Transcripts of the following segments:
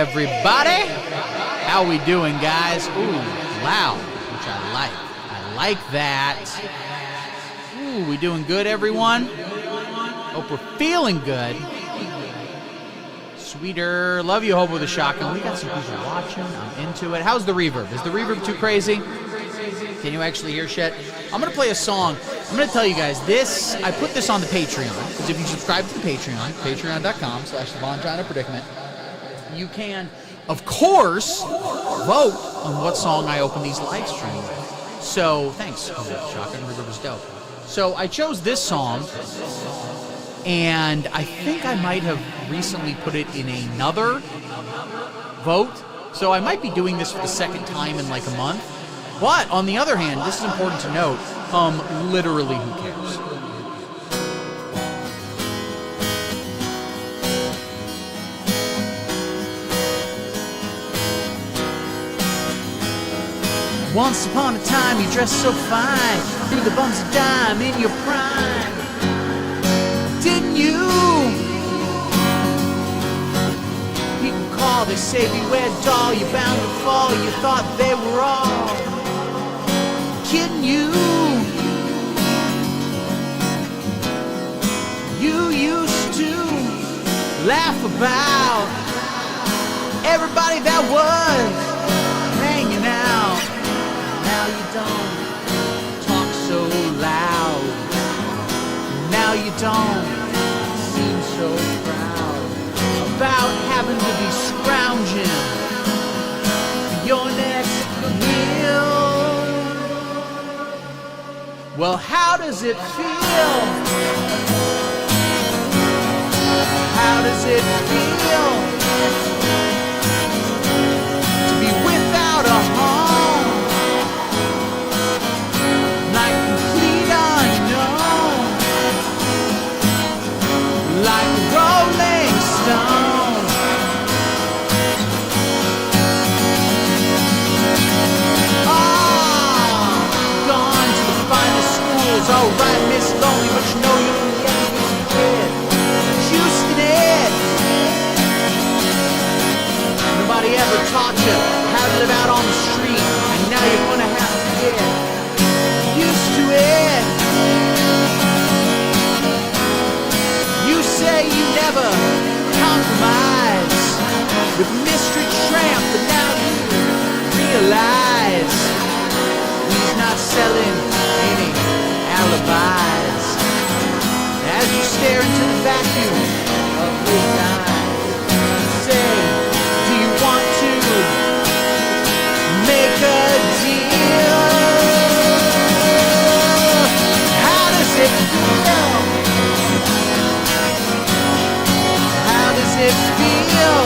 everybody. How we doing, guys? Ooh, loud, which I like. I like that. Ooh, we doing good, everyone? Hope we're feeling good. Sweeter. Love you, Hope with a Shotgun. We got some people watching. I'm into it. How's the reverb? Is the reverb too crazy? Can you actually hear shit? I'm going to play a song. I'm going to tell you guys this. I put this on the Patreon. Because if you subscribe to the Patreon, patreon.com/thevonginapredicament, you can, of course, vote on what song I open these live streams with. So, thanks. Shotgun reverb was dope. So, I chose this song. And I think I might have recently put it in another vote. So I might be doing this for the second time in like a month. But on the other hand, this is important to note, literally who cares? Once upon a time you dressed so fine, through the bumps of dime in your prime. Didn't you? People call, they say beware doll, you're bound to fall, you thought they were all kidding you. You used to laugh about everybody that was hanging out. Now you don't talk so loud. Now you don't seem so proud about having to be scrounging for your next meal. Well, how does it feel? How does it feel to be without a home? Like complete unknown, like a rolling stone. Gone to the finest schools. All right, Miss Lonely, but you know you're the youngest kid. Houston Ed. Nobody ever taught you how to live out on the street, and now you're gonna have to get used to it. You say you never compromise with Mystery Tramp, but now you realize he's not selling any alibis. As you stare into the vacuum of his eyes, say, do you want to make a deal? How does it feel? How does it feel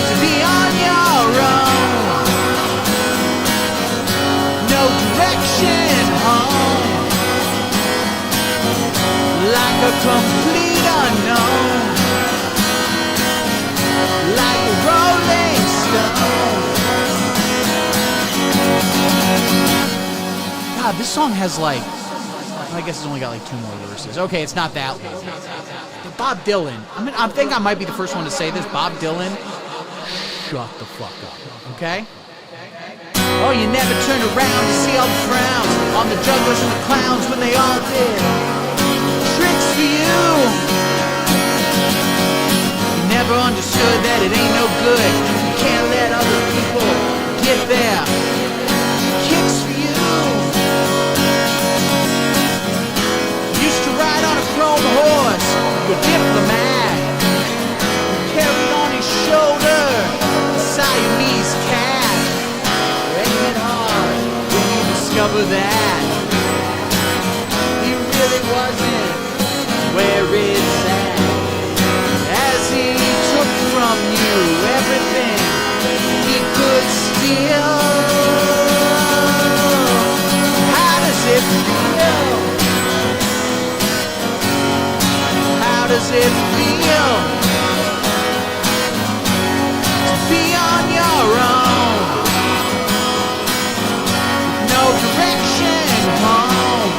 to be on your own? No direction home, like a complete unknown, like a rolling stone. God, this song has like, I guess it's only got like 2 more verses. Okay, it's not that long. But Bob Dylan, I think I might be the first one to say this. Bob Dylan, shut the fuck up, okay? Oh, you never turn around to see all the frowns on the jugglers and the clowns when they all did tricks for you. You never understood that it ain't no good. You can't let other people get their kicks for you. Used to ride on a chrome horse, your diplomat, carried on his shoulder a Siamese cat. Ain't it hard when you discover that he really wasn't where it's at, as he took from you everything he could steal? How does it feel? How does it feel to be on your own? No direction home,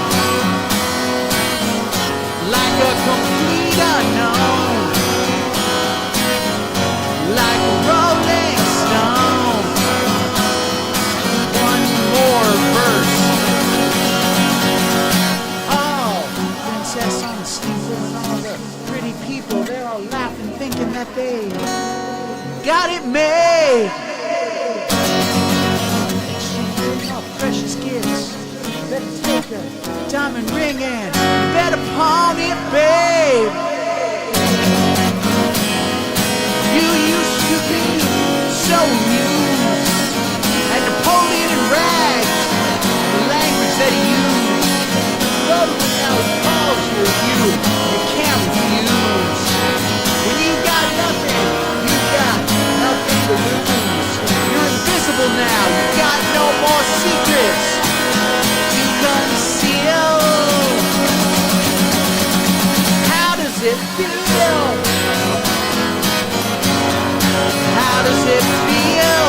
like a complete unknown, diamond ring and you better pawn it, babe. You used to be so amused at Napoleon and rags, the language that he used. But now he calls you, you can't refuse. When you got nothing, you got nothing to lose. You're invisible now, you got no more secrets to conceal. How does it feel? How does it feel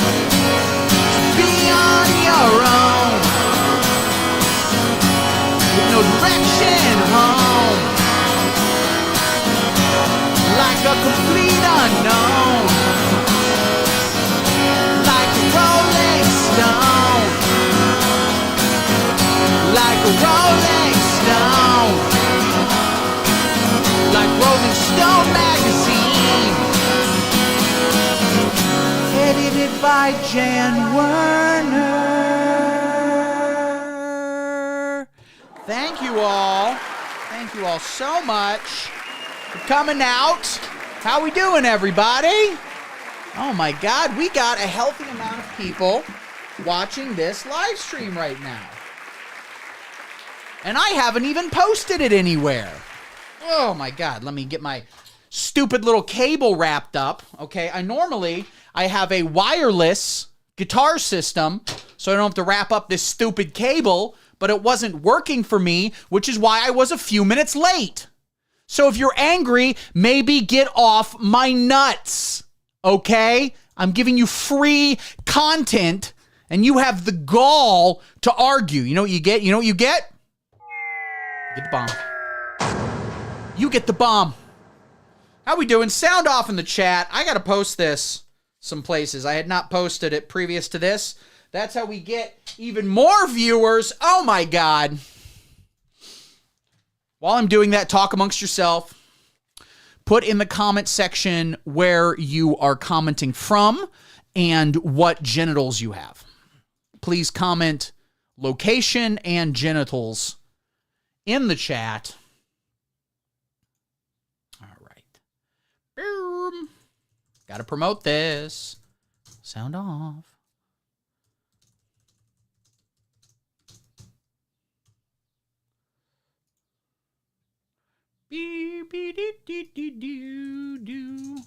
to be on your own with no direction home, like a complete unknown, like a rolling stone, like a rolling stone, like Rolling Stone magazine, edited by Jan Werner. Thank you all. Thank you all so much for coming out. How we doing, everybody? Oh my God, we got a healthy amount of people watching this live stream right now. And I haven't even posted it anywhere. Oh my God, let me get my stupid little cable wrapped up. Okay, I have a wireless guitar system, so I don't have to wrap up this stupid cable, but it wasn't working for me, which is why I was a few minutes late. So if you're angry, maybe get off my nuts, okay? I'm giving you free content, and you have the gall to argue. You know what you get? You know what you get? You get the bomb. You get the bomb. How we doing? Sound off in the chat. I got to post this some places. I had not posted it previous to this. That's how we get even more viewers. Oh my God. While I'm doing that, talk amongst yourself. Put in the comment section where you are commenting from and what genitals you have. Please comment location and genitals in the chat. All right. Boom. Got to promote this. Sound off. Beep, beep, dee, dee, dee, doo, doo.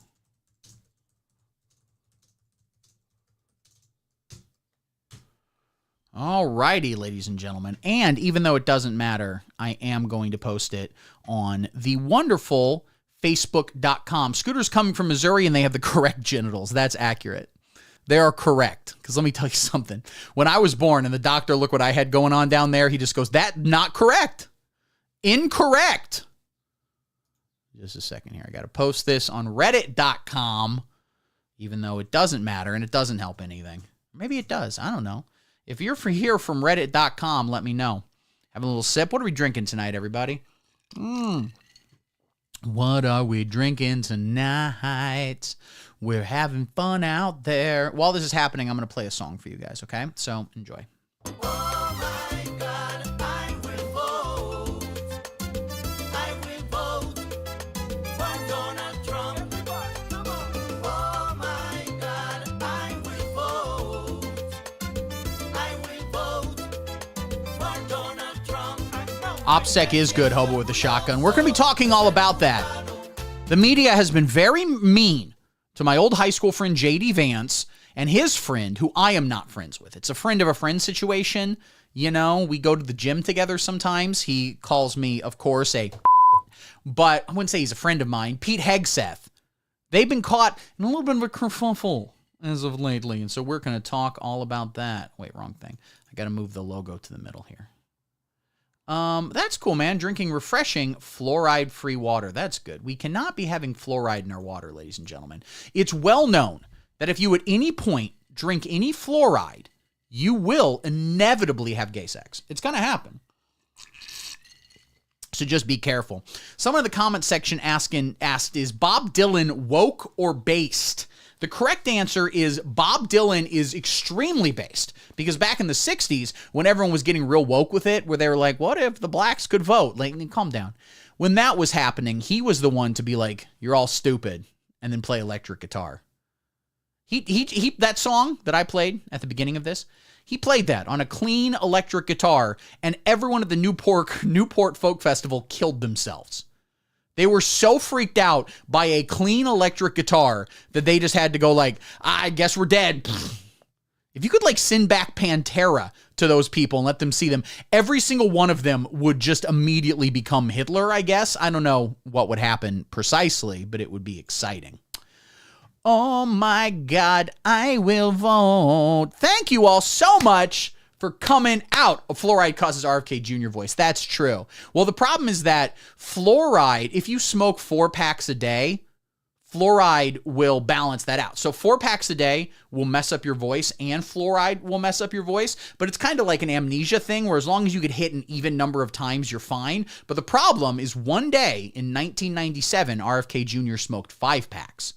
All righty, ladies and gentlemen. And even though it doesn't matter, I am going to post it on the wonderful Facebook.com. Scooter's coming from Missouri, and they have the correct genitals. That's accurate. They are correct. Because let me tell you something. When I was born, and the doctor, look what I had going on down there, he just goes, "That not correct. Incorrect." Just a second here. I got to post this on Reddit.com, even though it doesn't matter and it doesn't help anything. Maybe it does. I don't know. If you're here from Reddit.com, let me know. Have a little sip. What are we drinking tonight, everybody? What are we drinking tonight? We're having fun out there. While this is happening, I'm going to play a song for you guys, okay? So enjoy. Oh my God, I will vote. I will vote for Donald Trump. Everybody, come on. Oh my God, I will vote. I will vote for Donald Trump. OPSEC is good, Hobo with the Shotgun. We're going to be talking all about that. The media has been very mean to my old high school friend J.D. Vance and his friend, who I am not friends with. It's a friend of a friend situation. You know, we go to the gym together sometimes. He calls me, of course, but I wouldn't say he's a friend of mine, Pete Hegseth. They've been caught in a little bit of a kerfuffle as of lately, and so we're going to talk all about that. Wait, wrong thing. I got to move the logo to the middle here. That's cool, man. Drinking refreshing fluoride-free water. That's good. We cannot be having fluoride in our water, ladies and gentlemen. It's well known that if you at any point drink any fluoride, you will inevitably have gay sex. It's going to happen. So just be careful. Someone in the comment section asked, is Bob Dylan woke or based? The correct answer is Bob Dylan is extremely based, because back in the 60s, when everyone was getting real woke with it, where they were like, what if the blacks could vote? Like, calm down. When that was happening, he was the one to be like, you're all stupid, and then play electric guitar. He that song that I played at the beginning of this, he played that on a clean electric guitar, and everyone at the Newport Folk Festival killed themselves. They were so freaked out by a clean electric guitar that they just had to go like, I guess we're dead. If you could like send back Pantera to those people and let them see them, every single one of them would just immediately become Hitler, I guess. I don't know what would happen precisely, but it would be exciting. Oh my God, I will vote. Thank you all so much for coming out. Fluoride causes RFK Jr. voice. That's true. Well, the problem is that fluoride, if you smoke 4 packs a day, fluoride will balance that out. So 4 packs a day will mess up your voice, and fluoride will mess up your voice. But it's kind of like an amnesia thing, where as long as you get hit an even number of times, you're fine. But the problem is one day in 1997, RFK Jr. smoked 5 packs.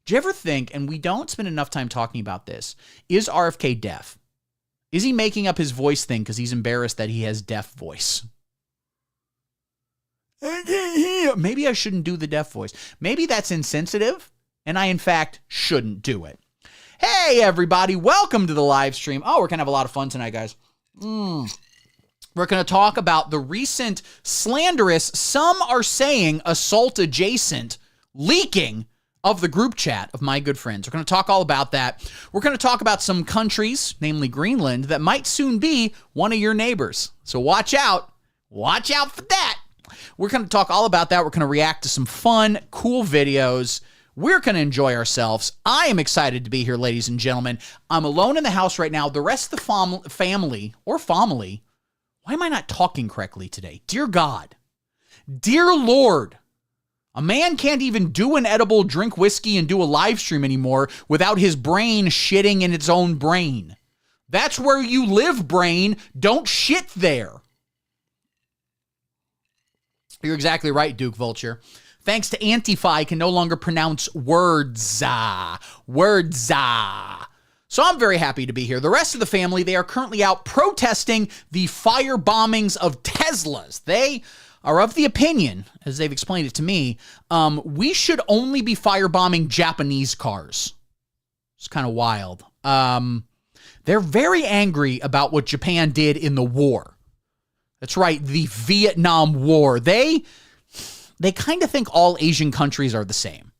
Do you ever think, and we don't spend enough time talking about this, is RFK deaf? Is he making up his voice thing because he's embarrassed that he has deaf voice? I can't hear. Maybe I shouldn't do the deaf voice. Maybe that's insensitive, and I, in fact, shouldn't do it. Hey, everybody. Welcome to the live stream. Oh, we're going to have a lot of fun tonight, guys. We're going to talk about the recent slanderous, some are saying assault adjacent, leaking of the group chat of my good friends. We're going to talk all about that. We're going to talk about some countries, namely Greenland, that might soon be one of your neighbors. So watch out. Watch out for that. We're going to talk all about that. We're going to react to some fun, cool videos. We're going to enjoy ourselves. I am excited to be here, ladies and gentlemen. I'm alone in the house right now. The rest of the family, why am I not talking correctly today? Dear God, dear Lord, a man can't even do an edible, drink whiskey, and do a live stream anymore without his brain shitting in its own brain. That's where you live, brain. Don't shit there. You're exactly right, Duke Vulture. Thanks to Antifa, I can no longer pronounce words. Words. So I'm very happy to be here. The rest of the family, they are currently out protesting the fire bombings of Teslas. They are of the opinion, as they've explained it to me, we should only be firebombing Japanese cars. It's kind of wild. They're very angry about what Japan did in the war. That's right, the Vietnam War. They kind of think all Asian countries are the same.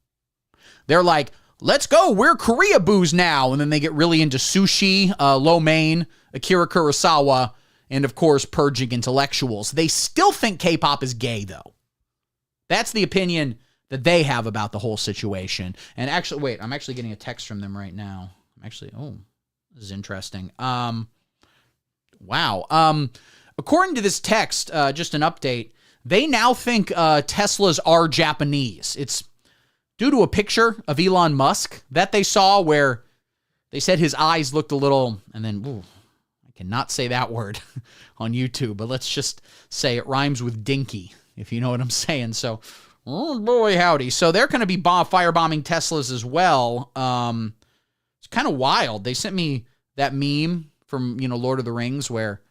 They're like, let's go, we're Korea boos now. And then they get really into sushi, lo mein, Akira Kurosawa, and of course, purging intellectuals. They still think K-pop is gay, though. That's the opinion that they have about the whole situation. And actually, wait, I'm actually getting a text from them right now. This is interesting. Wow. According to this text, just an update, they now think Teslas are Japanese. It's due to a picture of Elon Musk that they saw where they said his eyes looked a little, and then, I cannot say that word on YouTube, but let's just say it rhymes with dinky, if you know what I'm saying. So, oh boy, howdy. So they're going to be firebombing Teslas as well. It's kind of wild. They sent me that meme from, Lord of the Rings where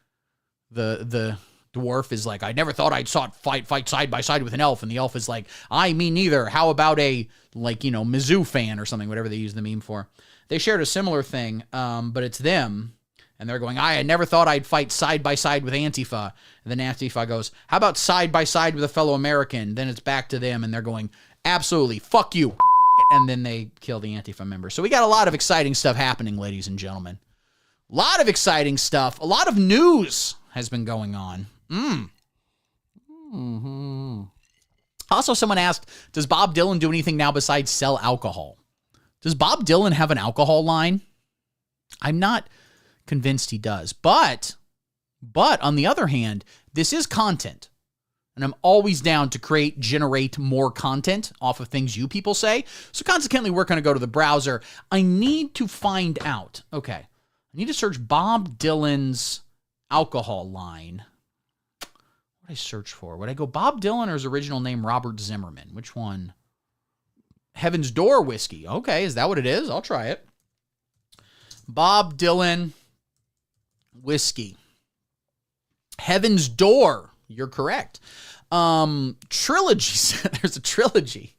the dwarf is like, I never thought I'd fight side by side with an elf. And the elf is like, me neither. How about a, Mizzou fan or something, whatever they use the meme for. They shared a similar thing, but it's them. And they're going, I never thought I'd fight side by side with Antifa. And then Antifa goes, how about side by side with a fellow American? Then it's back to them, and they're going, absolutely, fuck you. And then they kill the Antifa member. So we got a lot of exciting stuff happening, ladies and gentlemen. A lot of exciting stuff. A lot of news has been going on. Also, someone asked, does Bob Dylan do anything now besides sell alcohol? Does Bob Dylan have an alcohol line? I'm not convinced he does. But on the other hand, this is content. And I'm always down to generate more content off of things you people say. So consequently, we're going to go to the browser. I need to find out. Okay. I need to search Bob Dylan's alcohol line. What did I search for? Would I go Bob Dylan or his original name, Robert Zimmerman? Which one Heaven's Door whiskey. Okay, is that what it is? I'll try it. Bob Dylan whiskey. Heaven's Door. You're correct. Trilogy. There's a trilogy.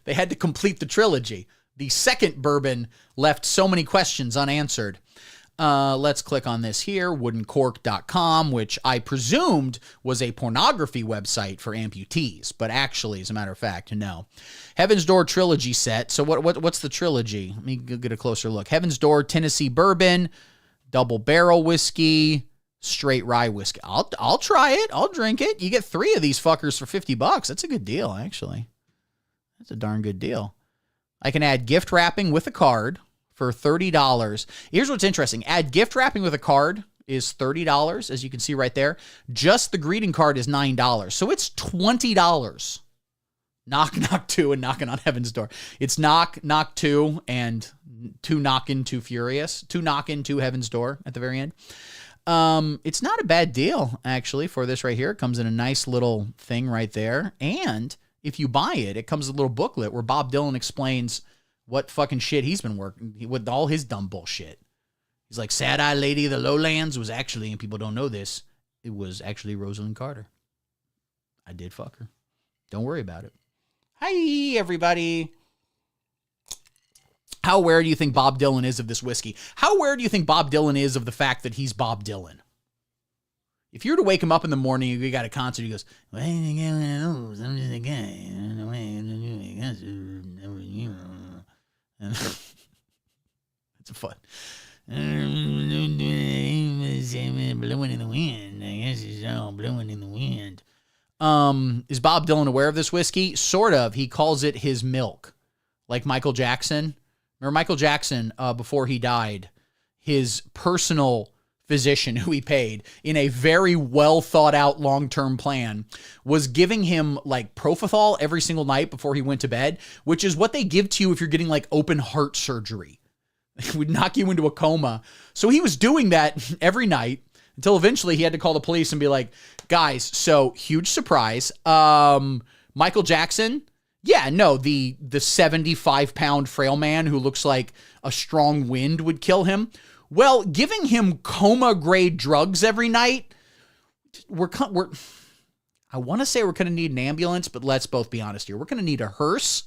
They had to complete the trilogy. The second bourbon left so many questions unanswered. Let's click on this here, woodencork.com, which I presumed was a pornography website for amputees, but actually, as a matter of fact, no. Heaven's Door trilogy set. So what's the trilogy? Let me get a closer look. Heaven's Door Tennessee bourbon, double barrel whiskey, straight rye whiskey. I'll try it. I'll drink it. You get 3 of these fuckers for $50. That's a good deal, actually. That's a darn good deal. I can add gift wrapping with a card for $30. Here's what's interesting. Add gift wrapping with a card is $30, as you can see right there. Just the greeting card is $9. So it's $20. Knock, knock 2 and knocking on Heaven's Door. It's knock, knock 2 and 2 knockin' 2 furious. 2 knockin' 2 Heaven's Door at the very end. It's not a bad deal, actually, for this right here. It comes in a nice little thing right there. And if you buy it, it comes with a little booklet where Bob Dylan explains what fucking shit he's been working with, all his dumb bullshit. He's like, Sad-Eyed Lady of the Lowlands was actually, and people don't know this, it was actually Rosalind Carter. I did fuck her. Don't worry about it. Hi, everybody. How aware do you think Bob Dylan is of this whiskey? How aware do you think Bob Dylan is of the fact that he's Bob Dylan? If you were to wake him up in the morning, you got a concert, he goes, well, I'm just a guy. It's a fun. Blowing in the wind. I guess it's all blowing in the wind. Is Bob Dylan aware of this whiskey? Sort of. He calls it his milk. Like Michael Jackson. Remember Michael Jackson, before he died, his personal physician who he paid in a very well thought out long-term plan was giving him like propofol every single night before he went to bed, which is what they give to you if you're getting like open heart surgery. It would knock you into a coma. So he was doing that every night until eventually he had to call the police and be like, guys, so huge surprise. Michael Jackson. Yeah, no, the 75-pound frail man who looks like a strong wind would kill him. Well, giving him coma-grade drugs every night, I want to say we're going to need an ambulance, but let's both be honest here. We're going to need a hearse,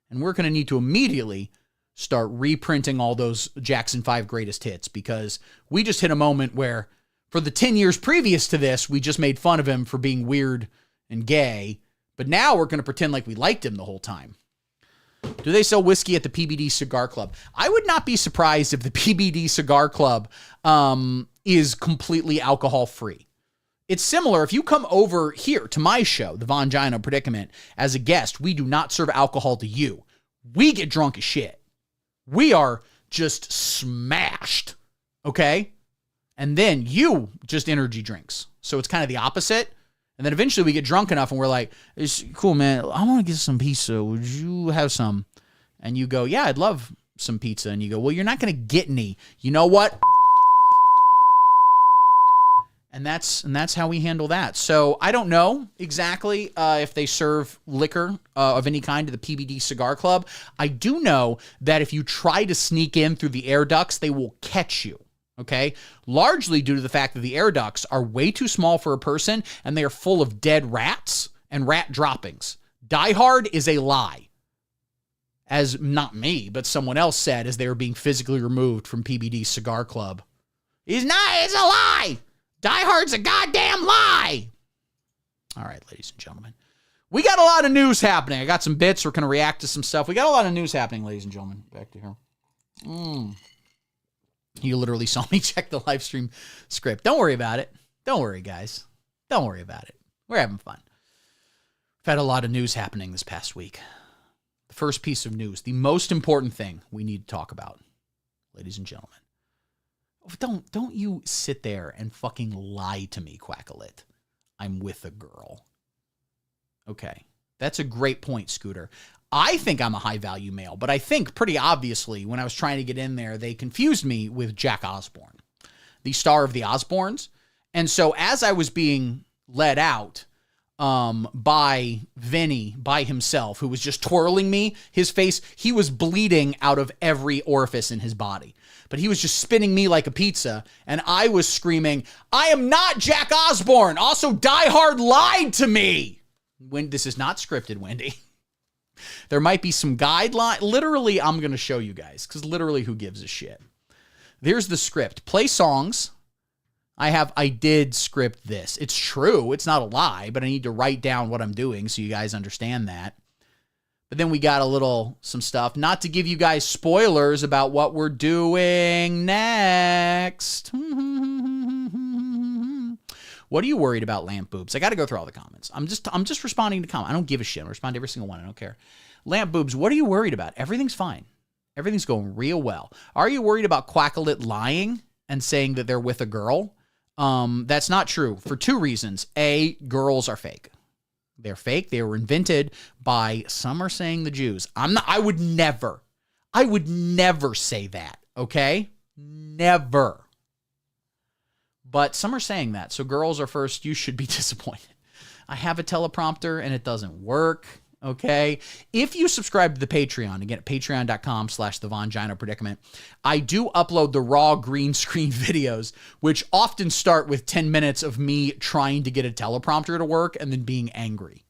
and we're going to need to immediately start reprinting all those Jackson 5 greatest hits, because we just hit a moment where, for the 10 years previous to this, we just made fun of him for being weird and gay, but now we're going to pretend like we liked him the whole time. Do they sell whiskey at the PBD Cigar Club? I would not be surprised if the PBD Cigar Club is completely alcohol-free. It's similar. If you come over here to my show, The Vongino Predicament, as a guest, we do not serve alcohol to you. We get drunk as shit. We are just smashed, okay? And then you just energy drinks. So it's kind of the opposite. And then eventually we get drunk enough and we're like, it's cool, man. I want to get some pizza. Would you have some? And you go, yeah, I'd love some pizza. And you go, well, you're not going to get any. You know what? And that's how we handle that. So I don't know exactly if they serve liquor of any kind to the PBD Cigar Club. I do know that if you try to sneak in through the air ducts, they will catch you. Okay, largely due to the fact that the air ducts are way too small for a person and they are full of dead rats and rat droppings. Die Hard is a lie. As not me, but someone else said as they were being physically removed from PBD Cigar Club. It's a lie. Die Hard's a goddamn lie. All right, ladies and gentlemen. We got a lot of news happening. I got some bits. We're going to react to some stuff. We got a lot of news happening, ladies and gentlemen. Back to here. You literally saw me check the live stream script. Don't worry about it. Don't worry, guys. Don't worry about it. We're having fun. We've had a lot of news happening this past week. The first piece of news, the most important thing we need to talk about, ladies and gentlemen. Don't you sit there and fucking lie to me, Quackalit. I'm with a girl. Okay. That's a great point, Scooter. I think I'm a high-value male, but I think pretty obviously when I was trying to get in there, they confused me with Jack Osbourne, the star of the Osbournes. And so as I was being let out, by Vinny by himself, who was just twirling me. His face, he was bleeding out of every orifice in his body. But he was just spinning me like a pizza, and I was screaming, I am not Jack Osborne. Also, Die Hard lied to me. This is not scripted, Wendy. There might be some guideline. Literally, I'm going to show you guys, because literally, who gives a shit? There's the script. Play songs. I did script this. It's true. It's not a lie, but I need to write down what I'm doing so you guys understand that. But then we got some stuff, not to give you guys spoilers about what we're doing next. What are you worried about, Lamp Boobs? I got to go through all the comments. I'm just responding to comments. I don't give a shit. I respond to every single one. I don't care. Lamp Boobs, what are you worried about? Everything's fine. Everything's going real well. Are you worried about Quackalit lying and saying that they're with a girl? That's not true for two reasons. A, girls are fake. They're fake. They were invented by, some are saying, the Jews. I would never say that, okay? Never. But some are saying that. So girls are first. You should be disappointed. I have a teleprompter and it doesn't work, okay? If you subscribe to the Patreon, again, at patreon.com/thevongina predicament, I do upload the raw green screen videos, which often start with 10 minutes of me trying to get a teleprompter to work and then being angry.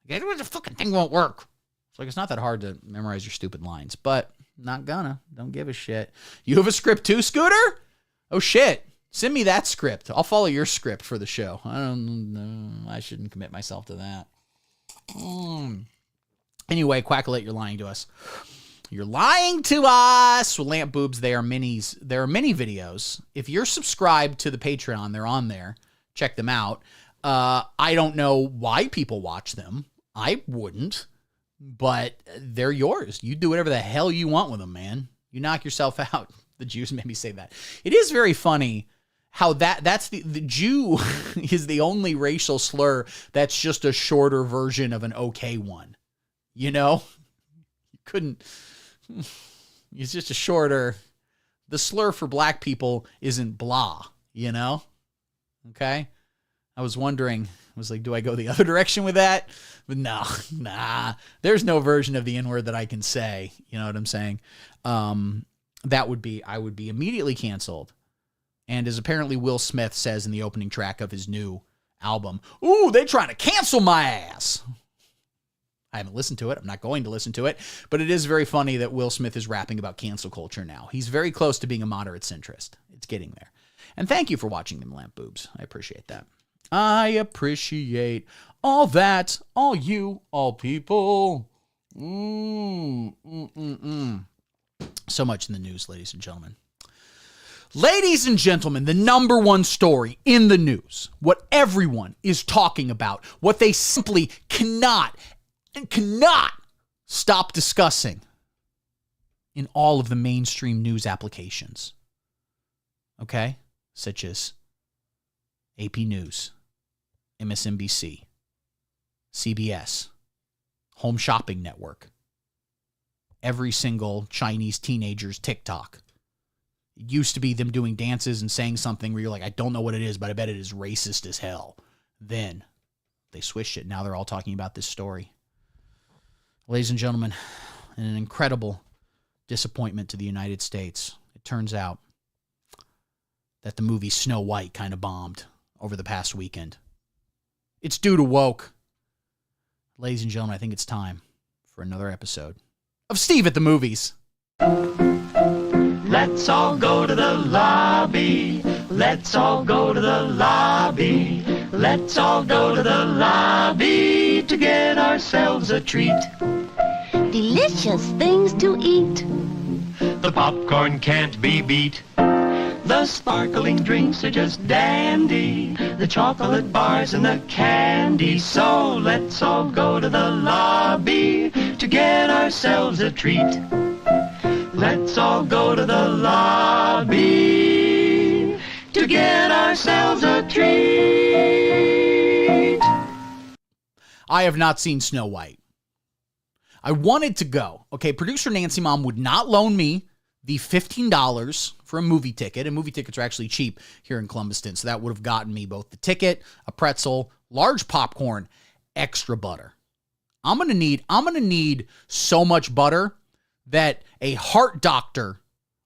Like, the fucking thing won't work. It's like, it's not that hard to memorize your stupid lines, but not gonna. Don't give a shit. You have a script too, Scooter? Oh, shit. Send me that script. I'll follow your script for the show. I don't know. I shouldn't commit myself to that. Anyway, Quackalit, you're lying to us. You're lying to us. Well, Lamp Boobs, they are minis. There are mini videos. If you're subscribed to the Patreon, they're on there. Check them out. I don't know why people watch them. I wouldn't, but they're yours. You do whatever the hell you want with them, man. You knock yourself out. The Jews made me say that. It is very funny how that's the Jew is the only racial slur that's just a shorter version of an okay one. You know? You couldn't. It's just a shorter. The slur for black people isn't blah, you know? Okay? I was wondering, I was like, do I go the other direction with that? But no, nah. There's no version of the N-word that I can say. You know what I'm saying? I would be immediately canceled. And as apparently Will Smith says in the opening track of his new album, ooh, they trying to cancel my ass. I haven't listened to it. I'm not going to listen to it. But it is very funny that Will Smith is rapping about cancel culture now. He's very close to being a moderate centrist. It's getting there. And thank you for watching them, Lamp Boobs. I appreciate that. I appreciate all that, all you, all people. So much in the news, ladies and gentlemen. Ladies and gentlemen, the number one story in the news, what everyone is talking about, what they simply cannot stop discussing in all of the mainstream news applications. Okay? Such as AP News, MSNBC, CBS, Home Shopping Network, every single Chinese teenager's TikTok. It used to be them doing dances and saying something where you're like, I don't know what it is, but I bet it is racist as hell. Then they switched it. Now they're all talking about this story. Ladies and gentlemen, an incredible disappointment to the United States. It turns out that the movie Snow White kind of bombed over the past weekend. It's due to woke. Ladies and gentlemen, I think it's time for another episode of Steve at the Movies. Let's all go to the lobby. Let's all go to the lobby. Let's all go to the lobby to get ourselves a treat. Delicious things to eat. The popcorn can't be beat. The sparkling drinks are just dandy. The chocolate bars and the candy. So let's all go to the lobby to get ourselves a treat. Let's all go to the lobby to get ourselves a treat. I have not seen Snow White. I wanted to go. Okay, producer Nancy Mom would not loan me the $15 for a movie ticket, and movie tickets are actually cheap here in Columbuston, so that would have gotten me both the ticket, a pretzel, large popcorn, extra butter. I'm going to need so much butter that a heart doctor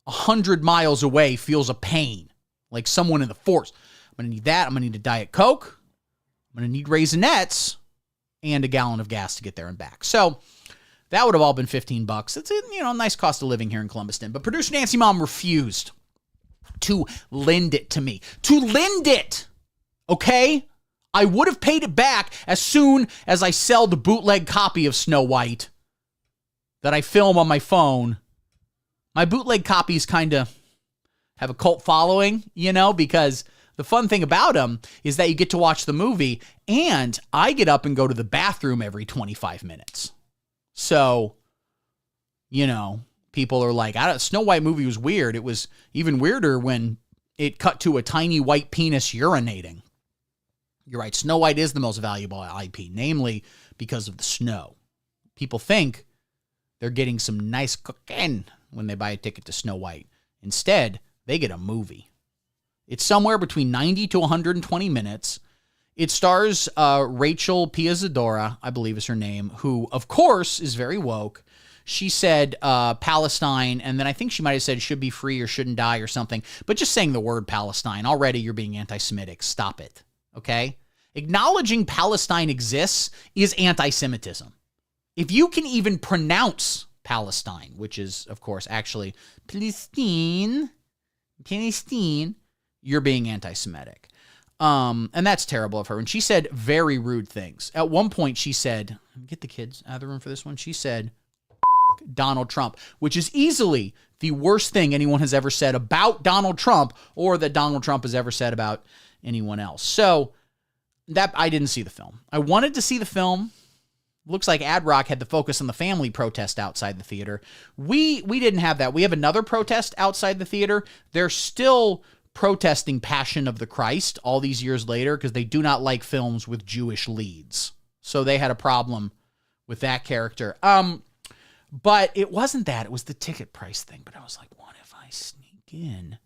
100 miles away feels a pain, like someone in the force. I'm going to need that. I'm going to need a Diet Coke. I'm going to need Raisinets and a gallon of gas to get there and back. So that would have all been $15. It's a nice cost of living here in Columbuston. But producer Nancy Mom refused to lend it to me. To lend it, okay? I would have paid it back as soon as I sell the bootleg copy of Snow White that I film on my phone. My bootleg copies kind of have a cult following, because the fun thing about them is that you get to watch the movie, and I get up and go to the bathroom every 25 minutes. So, people are like, Snow White movie was weird. It was even weirder when it cut to a tiny white penis urinating. You're right. Snow White is the most valuable IP, namely because of the snow. People think they're getting some nice cooking when they buy a ticket to Snow White. Instead, they get a movie. It's somewhere between 90 to 120 minutes. It stars Rachel Piazzadora, I believe is her name, who, of course, is very woke. She said Palestine, and then I think she might have said should be free or shouldn't die or something. But just saying the word Palestine, already you're being anti-Semitic. Stop it, okay? Acknowledging Palestine exists is anti-Semitism. If you can even pronounce Palestine, which is, of course, actually Palestine, you're being anti-Semitic. And that's terrible of her. And she said very rude things. At one point, she said, get the kids out of the room for this one. She said, Donald Trump, which is easily the worst thing anyone has ever said about Donald Trump or that Donald Trump has ever said about anyone else. So that I didn't see the film. I wanted to see the film. Looks like Ad Rock had the Focus on the Family protest outside the theater. We didn't have that. We have another protest outside the theater. They're still protesting Passion of the Christ all these years later because they do not like films with Jewish leads. So they had a problem with that character. But it wasn't that. It was the ticket price thing. But I was like, what if I sneak in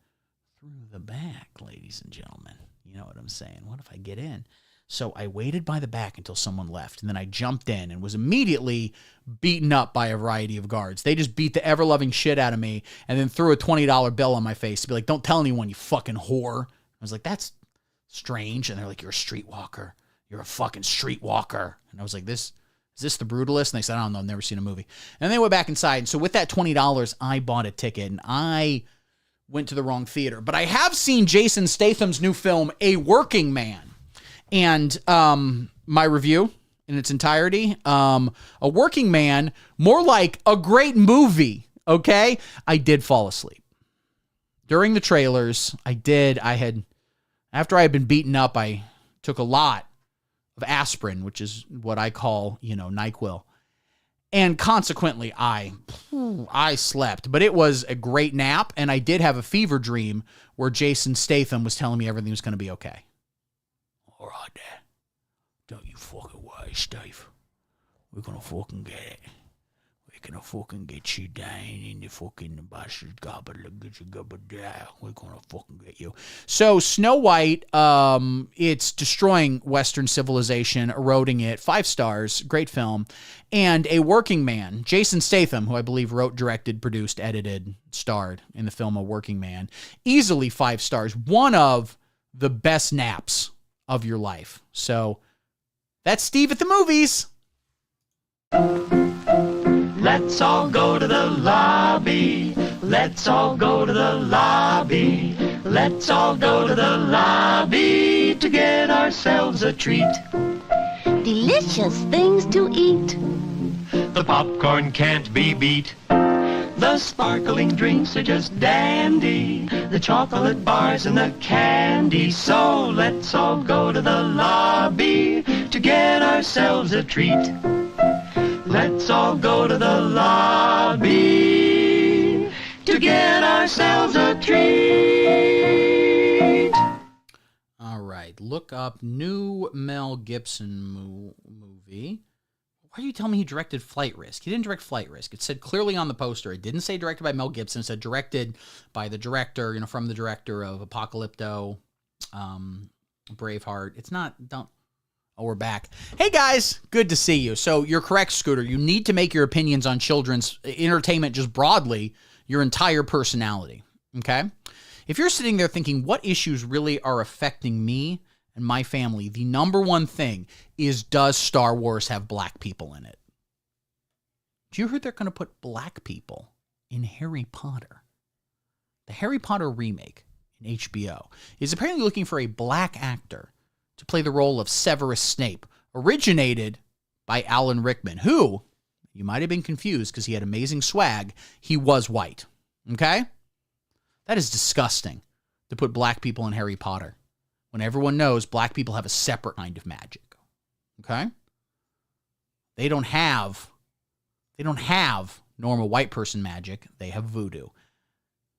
through the back, ladies and gentlemen? You know what I'm saying? What if I get in? So I waited by the back until someone left, and then I jumped in and was immediately beaten up by a variety of guards. They just beat the ever-loving shit out of me and then threw a $20 bill on my face to be like, don't tell anyone, you fucking whore. I was like, that's strange. And they're like, you're a streetwalker. You're a fucking streetwalker. And I was like, is this the Brutalist? And they said, I don't know, I've never seen a movie. And they went back inside. And so with that $20, I bought a ticket, and I went to the wrong theater. But I have seen Jason Statham's new film, A Working Man. And my review in its entirety, A Working Man, more like a great movie, okay? I did fall asleep. During the trailers, after I had been beaten up, I took a lot of aspirin, which is what I call, NyQuil. And consequently, I slept. But it was a great nap, and I did have a fever dream where Jason Statham was telling me everything was going to be okay. All right, Dad. Don't you fucking worry, Steve. We're gonna fucking get it. We're gonna fucking get you down in the fucking bastard gobble. We're gonna fucking get you. So Snow White, it's destroying Western civilization, eroding it. 5 stars, great film. And A Working Man, Jason Statham, who I believe wrote, directed, produced, edited, starred in the film A Working Man, easily 5 stars. One of the best naps of your life. So that's Steve at the movies. Let's all go to the lobby. Let's all go to the lobby. Let's all go to the lobby to get ourselves a treat. Delicious things to eat. The popcorn can't be beat. The sparkling drinks are just dandy. The chocolate bars and the candy. So let's all go to the lobby to get ourselves a treat. Let's all go to the lobby to get ourselves a treat. All right, look up new Mel Gibson movie. Why are you telling me he directed Flight Risk? He didn't direct Flight Risk. It said clearly on the poster. It didn't say directed by Mel Gibson. It said directed by the director, from the director of Apocalypto, Braveheart. It's not, Oh, we're back. Hey, guys. Good to see you. So you're correct, Scooter. You need to make your opinions on children's entertainment just broadly your entire personality, okay? If you're sitting there thinking, what issues really are affecting me and my family, the number one thing is, does Star Wars have black people in it? Do you hear they're going to put black people in Harry Potter? The Harry Potter remake in HBO is apparently looking for a black actor to play the role of Severus Snape, originated by Alan Rickman, who, you might have been confused because he had amazing swag, he was white. Okay? That is disgusting to put black people in Harry Potter when everyone knows black people have a separate kind of magic. Okay? They don't have normal white person magic. They have voodoo.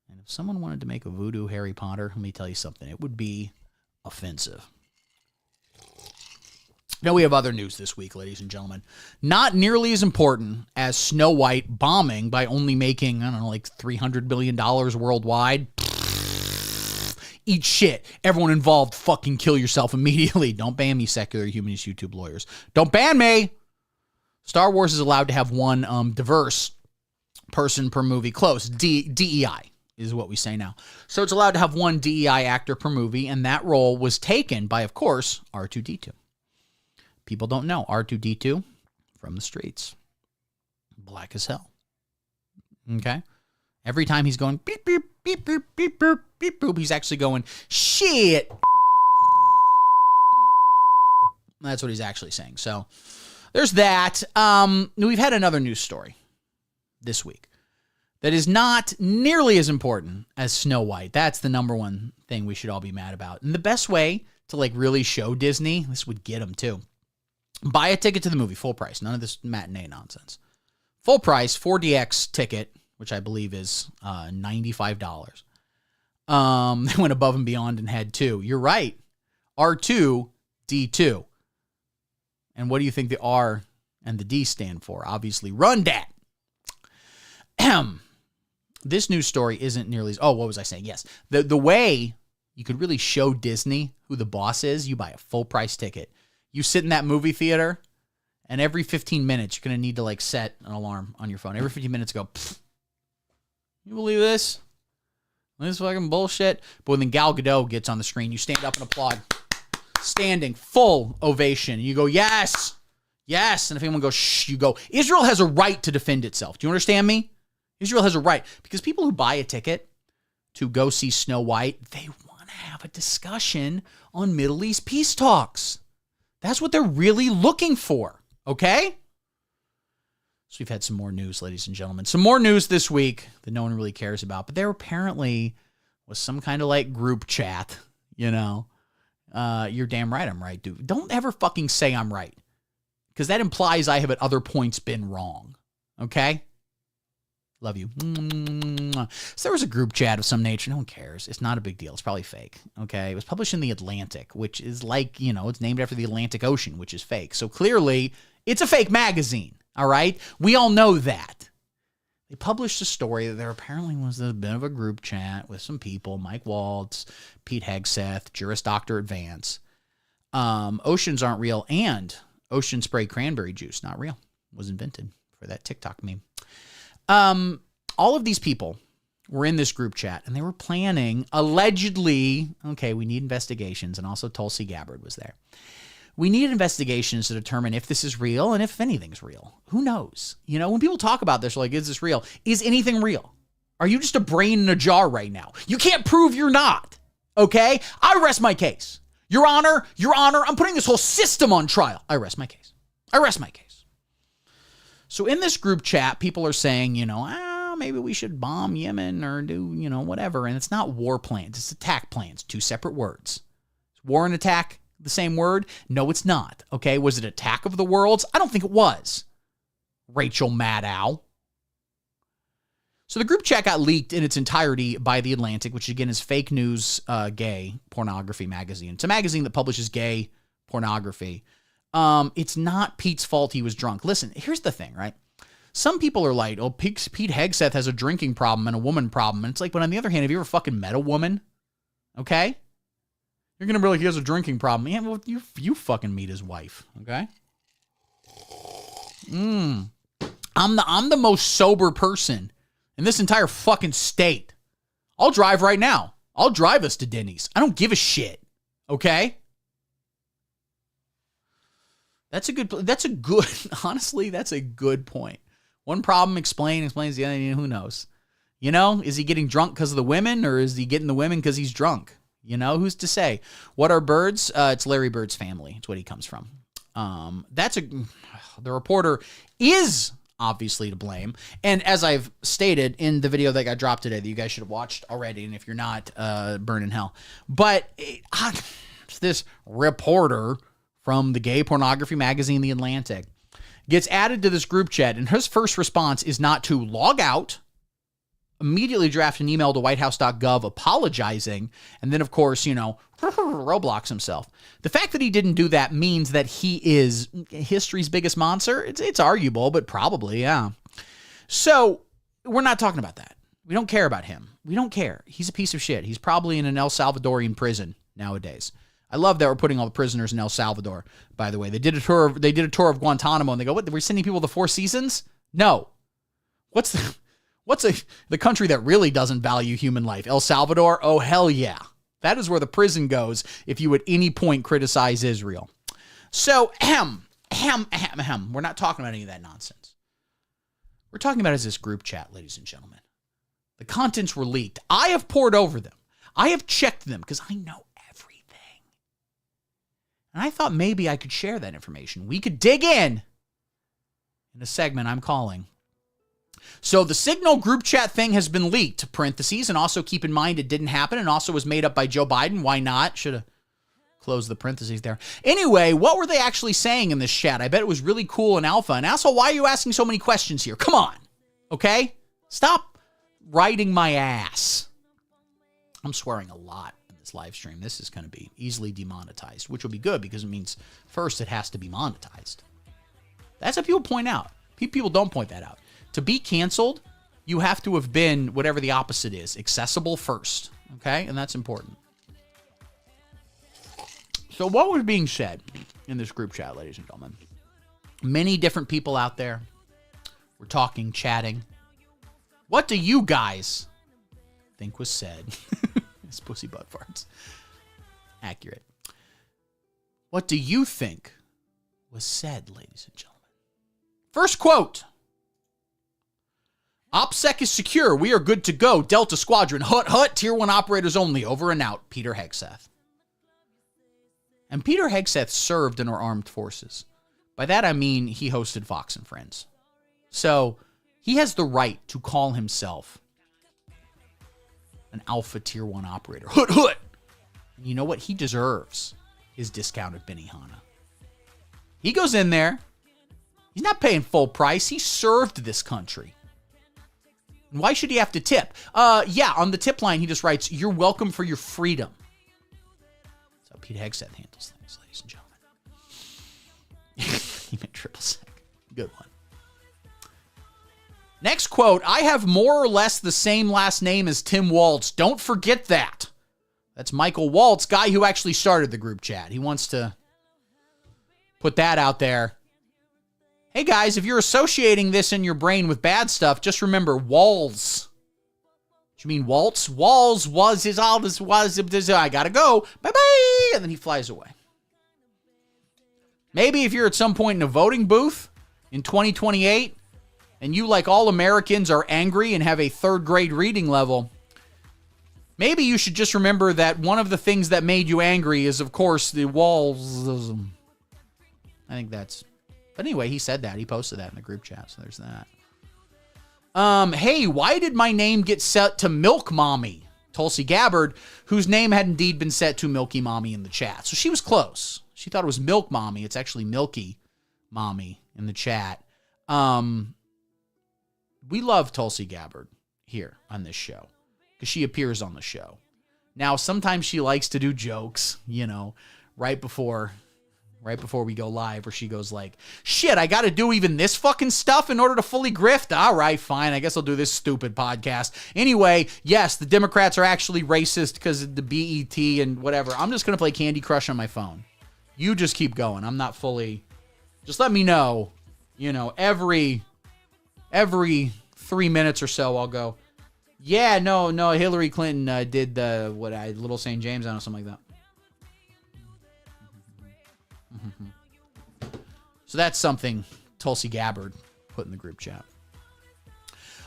And if someone wanted to make a voodoo Harry Potter, let me tell you something, it would be offensive. Now, we have other news this week, ladies and gentlemen. Not nearly as important as Snow White bombing by only making, I don't know, like $300 billion worldwide. Eat shit. Everyone involved, fucking kill yourself immediately. Don't ban me, secular humanist YouTube lawyers. Don't ban me. Star Wars is allowed to have one diverse person per movie. Close. DEI is what we say now. So it's allowed to have one DEI actor per movie, and that role was taken by, of course, R2-D2. People don't know. R2-D2 from the streets. Black as hell. Okay? Every time he's going beep, beep, beep, beep, beep, beep, beep, boop, he's actually going, shit. That's what he's actually saying. So there's that. We've had another news story this week that is not nearly as important as Snow White. That's the number one thing we should all be mad about. And the best way to like really show Disney, this would get them too. Buy a ticket to the movie, full price. None of this matinee nonsense. Full price, 4DX ticket, which I believe is $95. They went above and beyond and had two. You're right. R2-D2. And what do you think the R and the D stand for? Obviously, run dat. This news story isn't nearly as... Oh, what was I saying? Yes. The way you could really show Disney who the boss is, you buy a full price ticket. You sit in that movie theater, and every 15 minutes, you're going to need to like set an alarm on your phone. Every 15 minutes, go, you believe this? This fucking bullshit. But when Gal Gadot gets on the screen, you stand up and applaud. Standing, full ovation. You go, yes, yes. And if anyone goes, shh, you go, Israel has a right to defend itself. Do you understand me? Israel has a right. Because people who buy a ticket to go see Snow White, they want to have a discussion on Middle East peace talks. That's what they're really looking for, okay? So we've had some more news, ladies and gentlemen. Some more news this week that no one really cares about. But there apparently was some kind of like group chat, you know. You're damn right I'm right, dude. Don't ever fucking say I'm right. Because that implies I have at other points been wrong, okay? Love you. So there was a group chat of some nature. No one cares. It's not a big deal. It's probably fake. Okay. It was published in the Atlantic, which is like, you know, it's named after the Atlantic Ocean, which is fake. So clearly it's a fake magazine. All right. We all know that. They published a story that there apparently was a bit of a group chat with some people, Mike Waltz, Pete Hegseth, Juris Doctor Advance. Oceans aren't real, and ocean spray cranberry juice, not real, was invented for that TikTok meme. All of these people were in this group chat, and they were planning, allegedly, okay, we need investigations, and also Tulsi Gabbard was there. We need investigations to determine if this is real and if anything's real. Who knows? You know, when people talk about this, like, is this real? Is anything real? Are you just a brain in a jar right now? You can't prove you're not, okay? I rest my case. Your Honor, I'm putting this whole system on trial. I rest my case. So in this group chat, people are saying, you know, maybe we should bomb Yemen or do, you know, whatever. And it's not war plans. It's attack plans. Two separate words. Is war and attack the same word? No, it's not. Okay. Was it attack of the worlds? I don't think it was. Rachel Maddow. So the group chat got leaked in its entirety by The Atlantic, which again is fake news, gay pornography magazine. It's a magazine that publishes gay pornography. It's not Pete's fault he was drunk. Listen, here's the thing, right? Some people are like, oh, Pete Hegseth has a drinking problem and a woman problem. And it's like, but on the other hand, have you ever fucking met a woman? Okay? You're going to be like, he has a drinking problem. Yeah, well, you fucking meet his wife, okay? I'm the most sober person in this entire fucking state. I'll drive right now. I'll drive us to Denny's. I don't give a shit, okay? Honestly, that's a good point. One problem explains the other, who knows? You know, is he getting drunk because of the women, or is he getting the women because he's drunk? You know, who's to say? What are birds? It's Larry Bird's family. It's what he comes from. The reporter is obviously to blame. And as I've stated in the video that got dropped today, that you guys should have watched already, and if you're not, burn in hell. But this reporter from the gay pornography magazine, The Atlantic, gets added to this group chat, and his first response is not to log out, immediately draft an email to whitehouse.gov apologizing, and then, of course, Roblox himself. The fact that he didn't do that means that he is history's biggest monster. It's arguable, but probably, yeah. So we're not talking about that. We don't care about him. We don't care. He's a piece of shit. He's probably in an El Salvadorian prison nowadays. I love that we're putting all the prisoners in El Salvador, by the way. They did a tour of Guantanamo, and they go, what, we're sending people to Four Seasons? No. What's the country that really doesn't value human life? El Salvador? Oh, hell yeah. That is where the prison goes if you at any point criticize Israel. So, we're not talking about any of that nonsense. We're talking about is this group chat, ladies and gentlemen. The contents were leaked. I have pored over them. I have checked them because I know everything. And I thought maybe I could share that information. We could dig in a segment I'm calling. So the Signal group chat thing has been leaked, parentheses, and also keep in mind it didn't happen and also was made up by Joe Biden. Why not? Should have closed the parentheses there. Anyway, what were they actually saying in this chat? I bet it was really cool and alpha. And asshole, why are you asking so many questions here? Come on. Okay? Stop riding my ass. I'm swearing a lot in this live stream. This is going to be easily demonetized, which will be good because it means first it has to be monetized. That's what people point out. People don't point that out. To be canceled, you have to have been whatever the opposite is, accessible first, okay? And that's important. So what was being said in this group chat, ladies and gentlemen? Many different people out there were talking, chatting. What do you guys think was said? It's pussy butt farts. Accurate. What do you think was said, ladies and gentlemen? First quote. OPSEC is secure. We are good to go. Delta Squadron. Hut. Tier 1 operators only. Over and out. Peter Hegseth. And Peter Hegseth served in our armed forces. By that I mean he hosted Fox and Friends. So he has the right to call himself an Alpha Tier 1 operator. Hut. You know what? He deserves his discounted Benihana. He goes in there. He's not paying full price. He served this country. And why should he have to tip? On the tip line, he just writes, "You're welcome for your freedom." That's how Pete Hegseth handles things, ladies and gentlemen. He meant triple sec. Good one. Next quote, "I have more or less the same last name as Tim Waltz. Don't forget that." That's Michael Waltz, guy who actually started the group chat. He wants to put that out there. Hey guys, if you're associating this in your brain with bad stuff, just remember Walls. Do you mean Waltz? Walls was his all this was. I gotta go. Bye-bye. And then he flies away. Maybe if you're at some point in a voting booth in 2028 and you, like all Americans, are angry and have a third grade reading level, maybe you should just remember that one of the things that made you angry is, of course, the walls. I think that's... But anyway, he said that. He posted that in the group chat, so there's that. Hey, why did my name get set to Milk Mommy? Tulsi Gabbard, whose name had indeed been set to Milky Mommy in the chat. So she was close. She thought it was Milk Mommy. It's actually Milky Mommy in the chat. We love Tulsi Gabbard here on this show because she appears on the show. Now, sometimes she likes to do jokes, right before right before we go live, where she goes like, shit, I got to do even this fucking stuff in order to fully grift. All right, fine. I guess I'll do this stupid podcast. Anyway, yes, the Democrats are actually racist because of the BET and whatever. I'm just going to play Candy Crush on my phone. You just keep going. I'm not fully, just let me know, every 3 minutes or so, I'll go, yeah, no, Hillary Clinton did the, Little St. James, I don't know, something like that. So that's something Tulsi Gabbard put in the group chat.